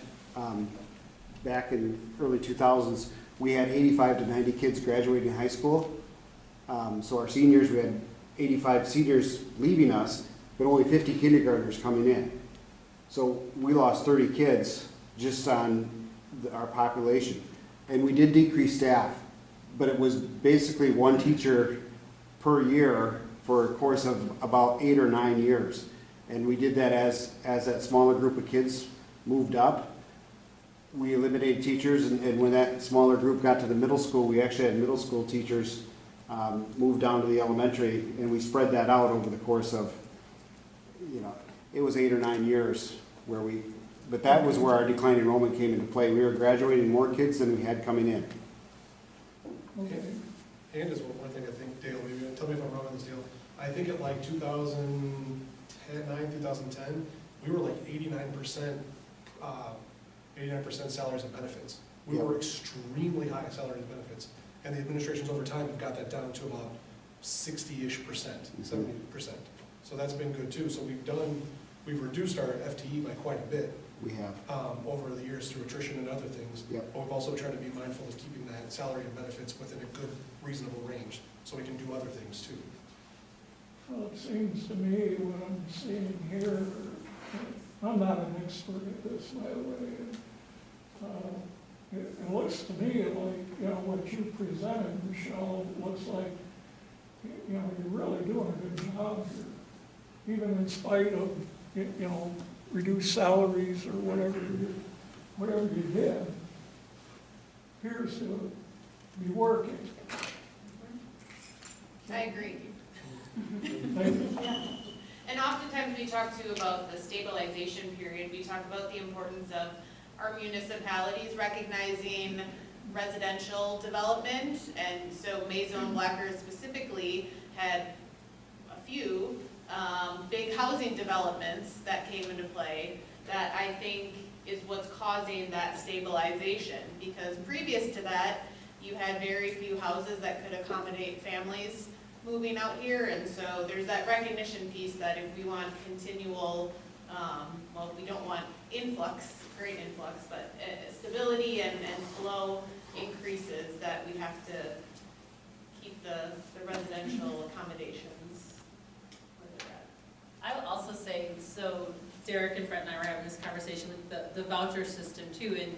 Speaker 2: back in early 2000s, we had 85 to 90 kids graduating high school. So our seniors, we had 85 seniors leaving us, but only 50 kindergartners coming in. So we lost 30 kids just on our population. And we did decrease staff, but it was basically one teacher per year for a course of about 8 or 9 years. And we did that as that smaller group of kids moved up. We eliminated teachers, and when that smaller group got to the middle school, we actually had middle school teachers move down to the elementary, and we spread that out over the course of, you know, it was 8 or 9 years where but that was where our decline enrollment came into play. We were graduating more kids than we had coming in.
Speaker 3: Okay.
Speaker 4: And is one thing I think, Dale, maybe, tell me if I'm wrong on this, Dale. I think at like 2010, we were like 89% salaries and benefits. We were extremely high salaries and benefits. And the administrations over time have got that down to about 60-ish%, 70%. So that's been good too. So we've reduced our FTE by quite a bit.
Speaker 2: We have.
Speaker 4: Over the years through attrition and other things.
Speaker 2: Yep.
Speaker 4: But we've also tried to be mindful of keeping that salary and benefits within a good, reasonable range, so we can do other things too.
Speaker 3: Well, it seems to me what I'm seeing here, I'm not an expert at this, by the way. It looks to me like, you know, what you presented, Michelle, looks like, you know, you're really doing a good job here. Even in spite of, you know, reduced salaries or whatever you did. Here's be working.
Speaker 1: I agree.
Speaker 3: Thank you.
Speaker 1: And oftentimes we talk too about the stabilization period. We talk about the importance of our municipalities recognizing residential development. And so Maison Black Earth specifically had a few big housing developments that came into play that I think is what's causing that stabilization. Because previous to that, you had very few houses that could accommodate families moving out here, and so there's that recognition piece that if we want continual, well, we don't want influx, great influx, but stability and slow increases, that we have to keep the residential accommodations where they're at.
Speaker 9: I will also say, so Derek and Brett and I were having this conversation with the voucher system too, and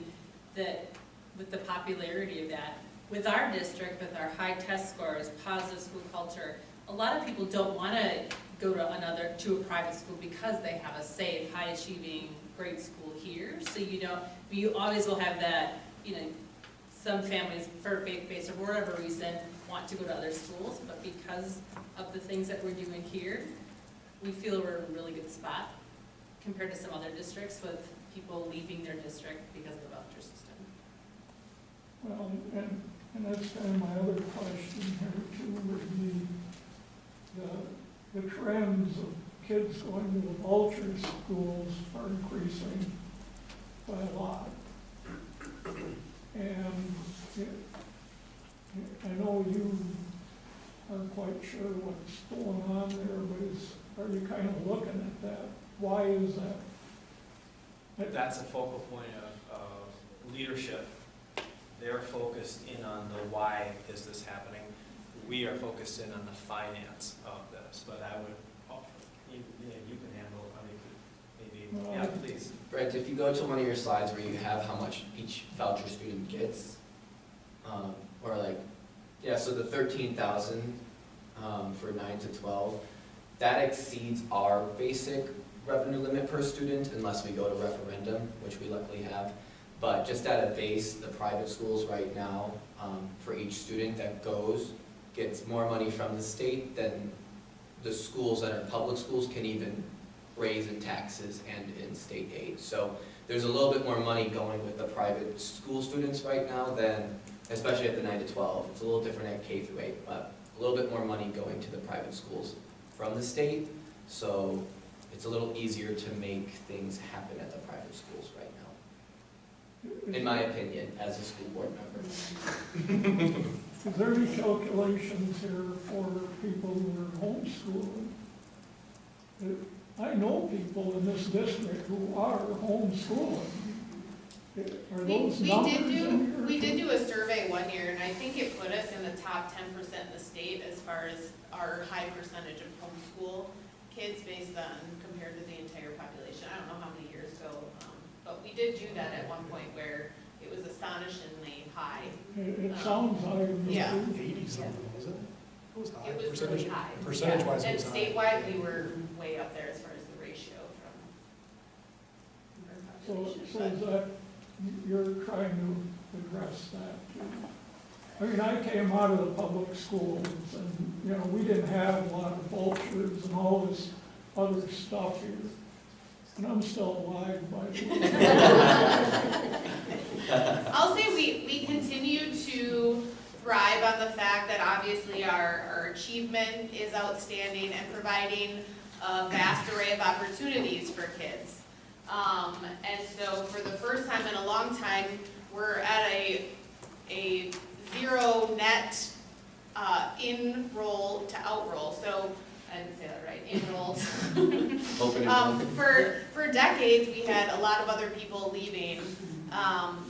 Speaker 9: that with the popularity of that, with our district, with our high test scores, positive school culture, a lot of people don't want to go to a private school because they have a safe, high achieving, great school here. So you always will have that, some families for faith-based or for whatever reason want to go to other schools, but because of the things that we're doing here, we feel we're in a really good spot compared to some other districts with people leaving their district because of the voucher system.
Speaker 3: Well, and that's kind of my other question here too, would be the trends of kids going to the vulture schools are increasing by a lot. And I know you aren't quite sure what's going on there, but are you kind of looking at that? Why is that?
Speaker 6: That's a focal point of leadership. They're focused in on the why is this happening. We are focused in on the finance of this, but I would offer, you can handle, maybe, yeah, please.
Speaker 8: Brent, if you go to one of your slides where you have how much each voucher student gets, so the 13,000 for 9 to 12, that exceeds our basic revenue limit per student unless we go to referendum, which we luckily have. But just at a base, the private schools right now, for each student that goes, gets more money from the state than the schools that are public schools can even raise in taxes and in state aid. So there's a little bit more money going with the private school students right now than, especially at the 9 to 12. It's a little different at K through 8, but a little bit more money going to the private schools from the state. So it's a little easier to make things happen at the private schools right now, in my opinion, as a school board member.
Speaker 3: Is there any calculations here for people who are homeschooling? I know people in this district who are homeschooling. Are those numbers in here?
Speaker 1: We did do a survey one year, and I think it put us in the top 10% in the state as far as our high percentage of homeschool kids based on, compared to the entire population. I don't know how many years ago, but we did do that at one point where it was astonishingly high.
Speaker 3: It sounds like.
Speaker 1: Yeah.
Speaker 4: 80 something, was it? It was high.
Speaker 1: It was really high.
Speaker 4: Percentage-wise,
Speaker 1: Yeah.
Speaker 4: it was
Speaker 1: And
Speaker 4: high.
Speaker 1: statewide, we were way up there as far as the ratio from our population.
Speaker 3: So is that, you're trying to address that too? I mean, I came out of the public schools and, we didn't have a lot of vultures and all this other stuff here. And I'm still alive by the way.
Speaker 1: I'll say we continue to thrive on the fact that obviously our achievement is outstanding and providing a vast array of opportunities for kids. And so for the first time in a long time, we're at a zero net in-roll to out-roll. So I didn't say that right, enrolled. For decades, we had a lot of other people leaving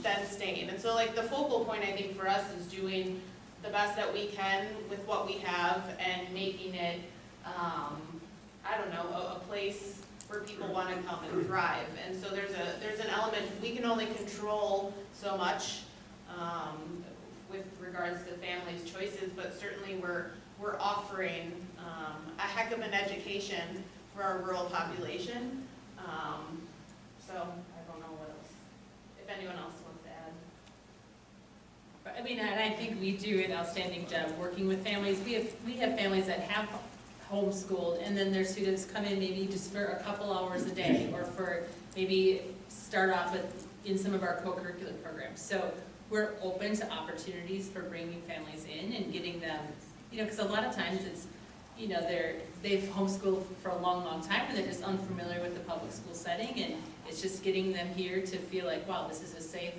Speaker 1: than staying. And so like the focal point, I think, for us is doing the best that we can with what we have and making it, a place where people want to come and thrive. And so there's an element, we can only control so much with regards to families' choices, but certainly we're offering a heck of an education for our rural population. So I don't know what else, if anyone else wants to add.
Speaker 9: I mean, and I think we do an outstanding job working with families. We have families that have homeschooled, and then their students come in maybe just for a couple hours a day, or for maybe start off with, in some of our co-curricular programs. So we're open to opportunities for bringing families in and getting them, because a lot of times it's, they've homeschooled for a long, long time, and they're just unfamiliar with the public school setting, and it's just getting them here to feel like, wow, this is a safe,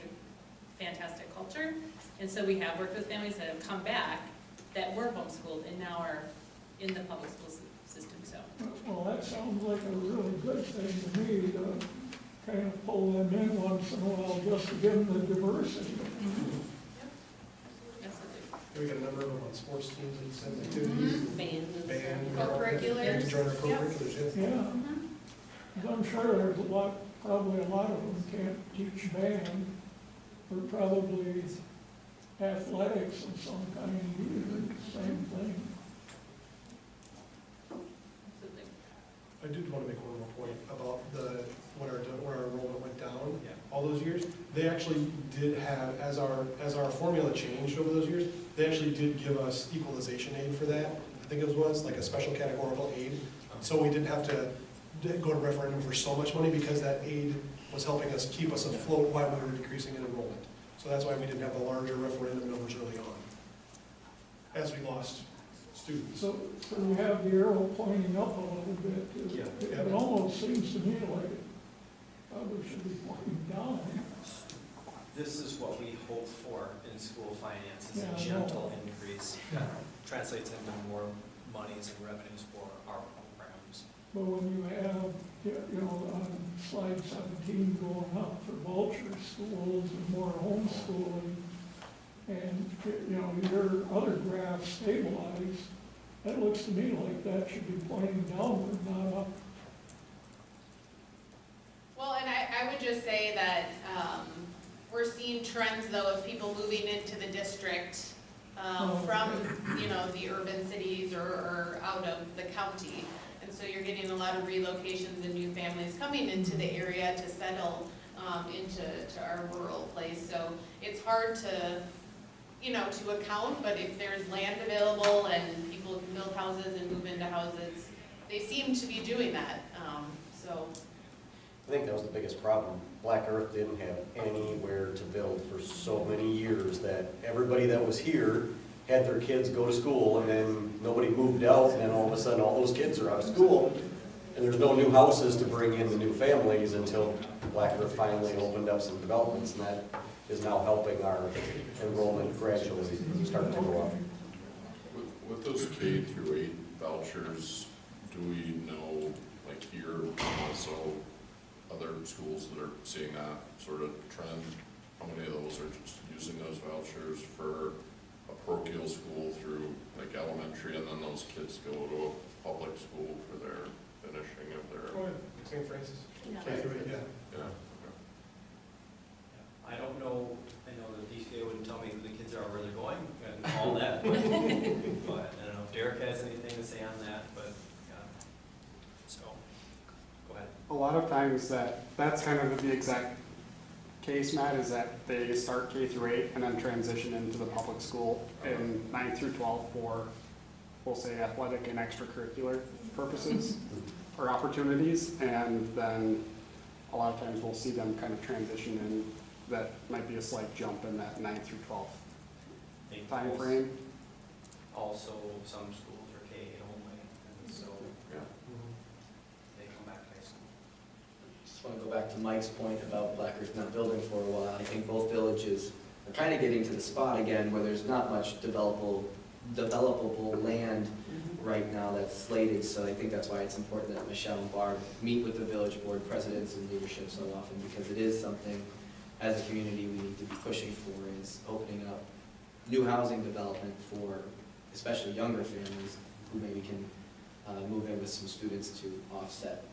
Speaker 9: fantastic culture. And so we have worked with families that have come back that were homeschooled and now are in the public school system, so.
Speaker 3: Well, that sounds like a really good thing to me, to kind of pull them in once in a while, just to give them the diversity.
Speaker 9: Absolutely.
Speaker 4: We got a number of them on sports teams and some activities. Band.
Speaker 1: Co-curriculars.
Speaker 4: Join our co-curriculars, yeah.
Speaker 3: Yeah,
Speaker 9: Mhm.
Speaker 3: 'cause I'm sure there's probably a lot of them can't teach band, or probably athletics of some kind, either, same thing.
Speaker 9: Absolutely.
Speaker 4: I did want to make one more point about when our enrollment went down.
Speaker 6: Yeah.
Speaker 4: All those years, they actually did have, as our formula changed over those years, they actually did give us equalization aid for that. I think it was like a special categorical aid. So we didn't have to go to referendum for so much money, because that aid was helping us keep us afloat while we were decreasing in enrollment. So that's why we didn't have the larger referendum numbers early on, as we lost students.
Speaker 3: So we have the arrow pointing up a little bit.
Speaker 6: Yeah.
Speaker 3: It almost seems to me like it probably should be pointing down.
Speaker 6: This is what we hope for in school finances,
Speaker 3: Yeah, I
Speaker 6: a
Speaker 3: know.
Speaker 6: gentle increase that translates into more monies and revenues for our programs.
Speaker 3: But when you have, on slide 17 going up for vulture schools and more homeschooling, and, your other graph stabilized, that looks to me like that should be pointing downward, not up.
Speaker 1: Well, and I would just say that we're seeing trends, though, of people moving into the district from, the urban cities or out of the county. And so you're getting a lot of relocations and new families coming into the area to settle into our rural place. So it's hard to, to account, but if there's land available and people can build houses and move into houses, they seem to be doing that, so.
Speaker 11: I think that was the biggest problem. Black Earth didn't have anywhere to build for so many years that everybody that was here had their kids go to school, and then nobody moved out, and then all of a sudden all those kids are out of school, and there's no new houses to bring in the new families until Black Earth finally opened up some developments, and that is now helping our enrollment gradually start to go up.
Speaker 7: With those K through 8 vouchers, do we know, like here, also other schools that are seeing that sort of trend? How many of those are just using those vouchers for a parochial school through like elementary, and then those kids go to a public school for their finishing of their?
Speaker 4: Go ahead, St. Francis.
Speaker 9: Yeah.
Speaker 4: K through 8, yeah.
Speaker 7: Yeah.
Speaker 6: I don't know, I know the DCA wouldn't tell me who the kids are, where they're going, and all that, but I don't know if Derek has anything to say on that, but, so, go ahead.
Speaker 10: A lot of times that's kind of the exact case, Matt, is that they start K through 8 and then transition into the public school in 9 through 12 for, we'll say, athletic and extracurricular purposes or opportunities, and then a lot of times we'll see them kind of transition in. That might be a slight jump in that 9 through 12 time frame.
Speaker 6: Also, some schools are K only, and so
Speaker 7: Yeah.
Speaker 6: they come back to high school.
Speaker 8: Just want to go back to Mike's point about Black Earth not building for a while. I think both villages are kind of getting to the spot again where there's not much developable land right now that's slated. So I think that's why it's important that Michelle and Barb meet with the village board presidents and leadership so often, because it is something as a community we need to be pushing for, is opening up new housing development for especially younger families who maybe can move in with some students to offset.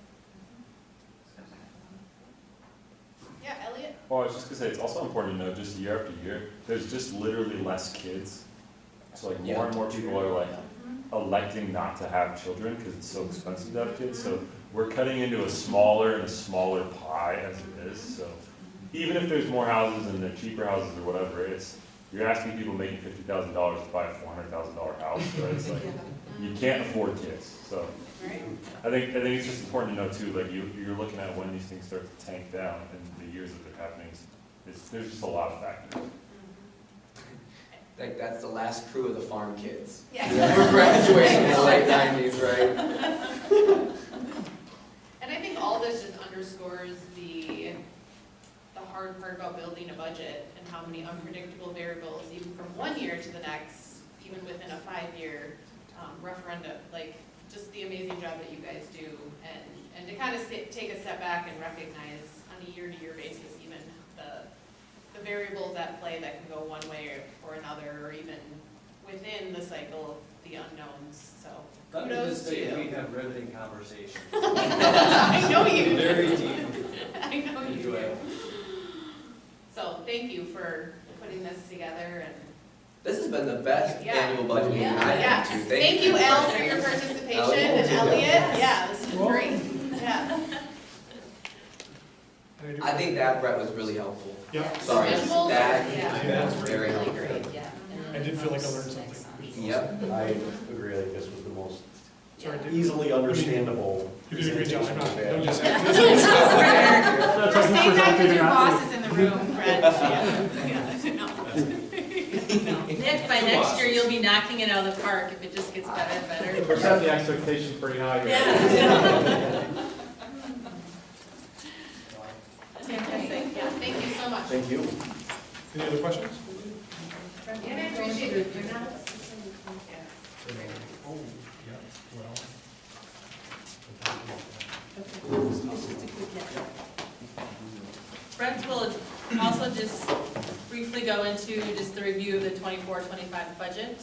Speaker 1: Yeah, Elliot?
Speaker 12: Well, I was just gonna say, it's also important to know, just year after year, there's just literally less kids. So like more and more people are like electing not to have children because it's so expensive to have kids. So we're cutting into a smaller and a smaller pie as it is. So even if there's more houses and they're cheaper houses or whatever, you're asking people making $50,000 to buy a $400,000 house, right? It's like, you can't afford kids, so.
Speaker 9: Right.
Speaker 12: I think it's just important to know too, like you're looking at when these things start to tank down and the years that they're happening, there's just a lot of factors.
Speaker 8: Like, that's the last crew of the farm kids.
Speaker 1: Yeah.
Speaker 8: We're graduating in the late 90s, right?
Speaker 1: And I think all this just underscores the hard part about building a budget and how many unpredictable variables, even from one year to the next, even within a 5-year referendum, like, just the amazing job that you guys do, and to kind of take a step back and recognize on a year-to-year basis, even the variables at play that can go one way or another, or even within the cycle of the unknowns, so
Speaker 6: Let me
Speaker 1: kudos
Speaker 6: just
Speaker 1: to
Speaker 6: say,
Speaker 1: you.
Speaker 6: we have riveting conversations.
Speaker 1: I know you do.
Speaker 6: Very deep.
Speaker 1: I know you do.
Speaker 6: Enjoyable.
Speaker 1: So thank you for putting this together and.
Speaker 8: This has been the best
Speaker 1: Yeah.
Speaker 8: annual budget meeting I've
Speaker 1: Yeah,
Speaker 8: been to.
Speaker 1: thank you, Elle, for your participation, and Elliot, yeah, this was great, yeah.
Speaker 8: I think that, Brett, was really helpful.
Speaker 4: Yeah,
Speaker 8: Sorry,
Speaker 1: Visuals,
Speaker 8: that,
Speaker 1: yeah.
Speaker 8: that was very helpful.
Speaker 5: Great, yeah.
Speaker 4: I did feel like I learned something.
Speaker 8: Yep.
Speaker 11: I agree, I think this was the most
Speaker 4: Sorry, Dave.
Speaker 11: easily understandable.
Speaker 4: You did a great job, I'm not,
Speaker 11: presentation
Speaker 4: don't
Speaker 11: we've
Speaker 4: just
Speaker 11: had.
Speaker 4: say.
Speaker 9: We're saying that because your boss is in the room, Brett. Nick, by next year, you'll be knocking it out of the park if it just gets better and better.
Speaker 13: We're setting the expectations pretty high here.
Speaker 9: Yeah.
Speaker 1: Fantastic, yeah, thank you so much.
Speaker 11: Thank you.
Speaker 4: Any other questions?
Speaker 1: And I appreciate it, you're not.
Speaker 4: Oh, yeah, well.
Speaker 9: Brent will also just briefly go into just the review of the 24-25 budget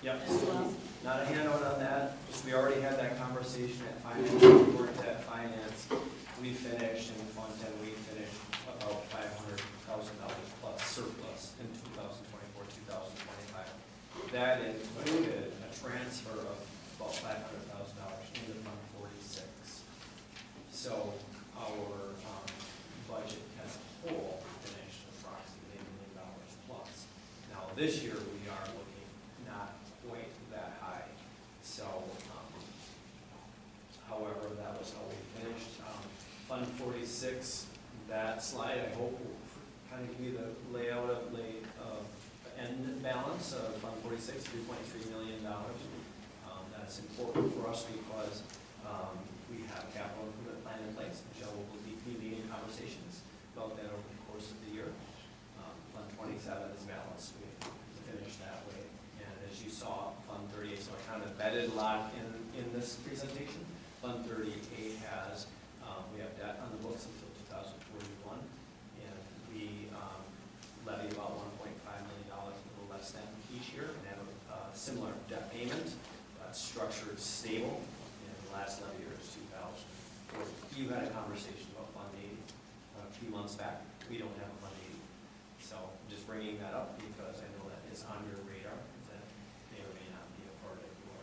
Speaker 6: Yep.
Speaker 9: as well.
Speaker 6: Not a handout on that, just we already had that conversation at finance, we worked at finance. We finished in fund 10, we finished about $500,000 plus surplus in 2024, 2025. That included a transfer of about $500,000 into Fund 46. So our budget as a whole finished approximately $1 million plus. Now, this year, we are looking not quite that high. So, however, that was how we finished. Fund 46, that slide, I hope will kind of give you the layout of the end balance of Fund 46, $3.3 million. That's important for us because we have a capital improvement plan in place. Michelle will be leading conversations about that over the course of the year. Fund 27 is balanced. We finished that way. And as you saw, Fund 38, so I kind of embedded a lot in this presentation. Fund 38 has, we have debt on the books until 2041, and we levy about $1.5 million, a little less than each year, and have a similar debt payment. Structured stable, and the last levy year is 2004. You had a conversation about Fund 80 a few months back. We don't have a Fund 80. So just bringing that up because I know that is on your radar, that may or may not be a part of your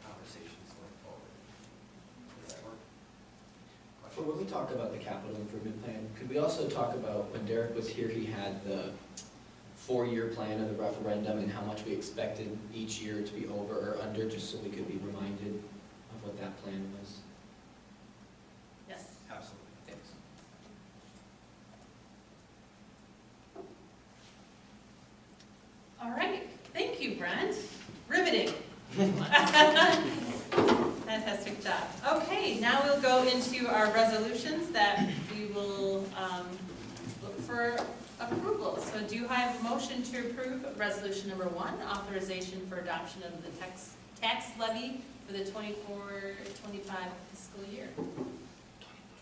Speaker 6: conversations going forward. Does that work?
Speaker 8: So when we talk about the capital improvement plan, could we also talk about, when Derek was here, he had the 4-year plan of the referendum and how much we expected each year to be over or under, just so we could be reminded of what that plan was?
Speaker 9: Yes.
Speaker 6: Absolutely.
Speaker 8: Thanks.
Speaker 9: All right, thank you, Brent. Riveting. Fantastic job. Okay, now we'll go into our resolutions that we will look for approval. So do I have a motion to approve resolution number 1, authorization for adoption of the tax levy for the 24-25 fiscal year?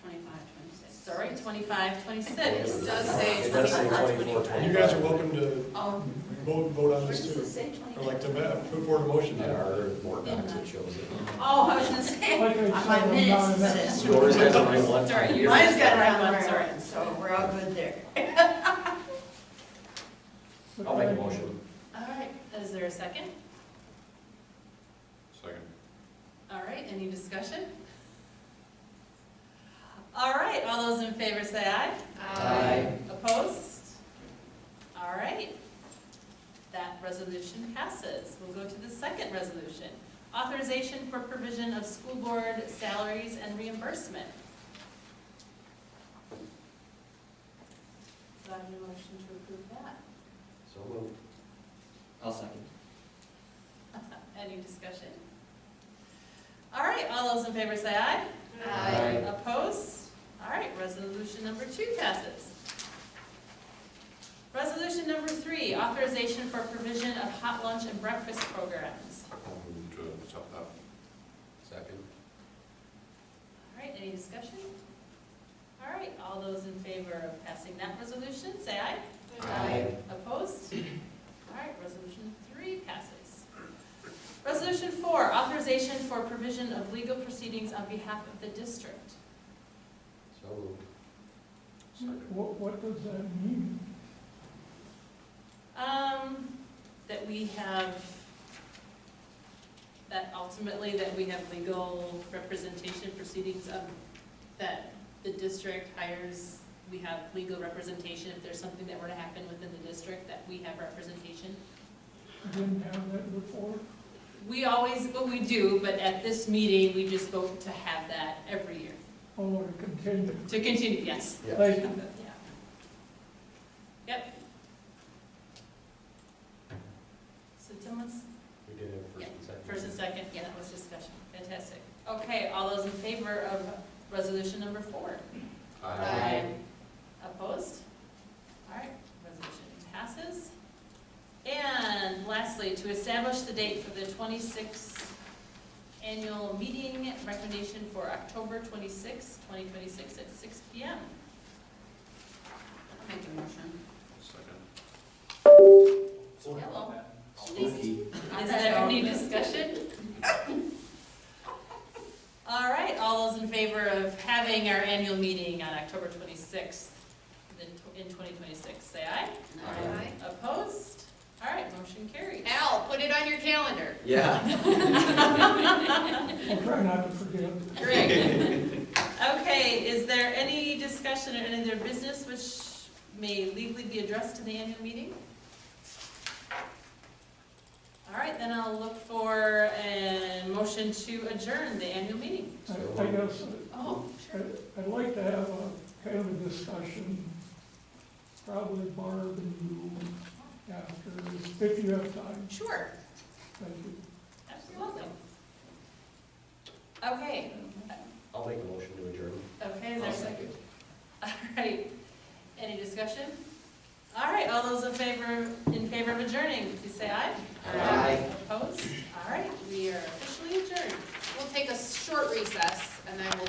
Speaker 5: 25, 26.
Speaker 9: Sorry, 25-26.
Speaker 1: It does say
Speaker 11: It does say
Speaker 1: 24,
Speaker 11: 24,
Speaker 1: 25.
Speaker 4: You guys are welcome to
Speaker 9: Oh,
Speaker 4: vote on
Speaker 5: Where
Speaker 4: this
Speaker 5: does
Speaker 4: too,
Speaker 5: it say
Speaker 4: or
Speaker 5: 25?
Speaker 4: like to put forward a motion.
Speaker 11: And our board docs, it shows it.
Speaker 9: oh, I was gonna say,
Speaker 3: Like I
Speaker 5: On my
Speaker 3: said, I'm
Speaker 5: minutes,
Speaker 3: down
Speaker 5: it
Speaker 3: in that.
Speaker 5: says.
Speaker 11: Yours has the right one.
Speaker 9: sorry,
Speaker 5: Mine's
Speaker 9: mine's got
Speaker 5: got
Speaker 9: right one, sorry.
Speaker 5: So we're all good there.
Speaker 11: I'll make a motion.
Speaker 9: All right, is there a second?
Speaker 7: Second.
Speaker 9: All right, any discussion? All right, all those in favor say aye.
Speaker 8: Aye.
Speaker 9: Opposed? All right. resolution passes. We'll go to the second resolution. Authorization for provision of school board salaries and reimbursement. Do I have a motion to approve that?
Speaker 11: So moved.
Speaker 8: I'll second.
Speaker 9: Any discussion? All right, all those in favor say aye.
Speaker 8: Aye.
Speaker 9: Opposed? All right, resolution number 2 passes. Resolution number 3, authorization for provision of hot lunch and breakfast programs.
Speaker 7: I'll move to accept that.
Speaker 11: Second.
Speaker 9: All right, any discussion? All right, all those in favor of passing that resolution, say aye.
Speaker 8: Aye.
Speaker 9: Opposed? All right, resolution 3 passes. Resolution 4, authorization for provision of legal proceedings on behalf of the district.
Speaker 11: So moved.
Speaker 7: Second.
Speaker 3: What does that mean?
Speaker 9: That we have, that ultimately that we have legal representation proceedings of, that the district hires, we have legal representation if there's something that were to happen within the district, that we have representation.
Speaker 3: Didn't have that before?
Speaker 9: We always, well, we do, but at this meeting, we just vote to have that every year.
Speaker 3: Oh, to continue.
Speaker 9: To continue, yes.
Speaker 11: Yeah.
Speaker 3: Thank you.
Speaker 9: Yeah. Yep. So Tim, let's,
Speaker 11: We did have
Speaker 9: Yeah,
Speaker 11: first and second.
Speaker 9: first and second, yeah, that was discussion. Fantastic. Okay, all those in favor of resolution number 4? Opposed? All right, resolution passes. And lastly, to establish the date for the 26th annual meeting, recommendation for October 26, 2026 at 6 p.m.
Speaker 5: I'll make a motion.
Speaker 7: Second.
Speaker 9: Hello. Is there any discussion? All right, all those in favor of having our annual meeting on October 26th in 2026, say aye.
Speaker 5: Aye.
Speaker 9: Opposed? All right, motion carries.
Speaker 1: Al, put it on your calendar.
Speaker 8: Yeah.
Speaker 3: I'll try not to forget.
Speaker 9: Great. Okay, is there any discussion or any other business which may legally be addressed in the annual meeting? All right, then I'll look for a motion to adjourn the annual meeting.
Speaker 3: I guess
Speaker 9: Oh,
Speaker 3: I'd like to have a kind of a discussion, probably Barb and you after, if you have time.
Speaker 9: sure.
Speaker 3: Thank you.
Speaker 9: Absolutely. Okay,
Speaker 11: I'll make a motion to adjourn.
Speaker 9: okay, is there a second? All right, any discussion? All right, all those in favor of adjourning, please say aye.
Speaker 8: Aye.
Speaker 9: Opposed? All right, we are officially adjourned.
Speaker 1: We'll take a short recess and then we'll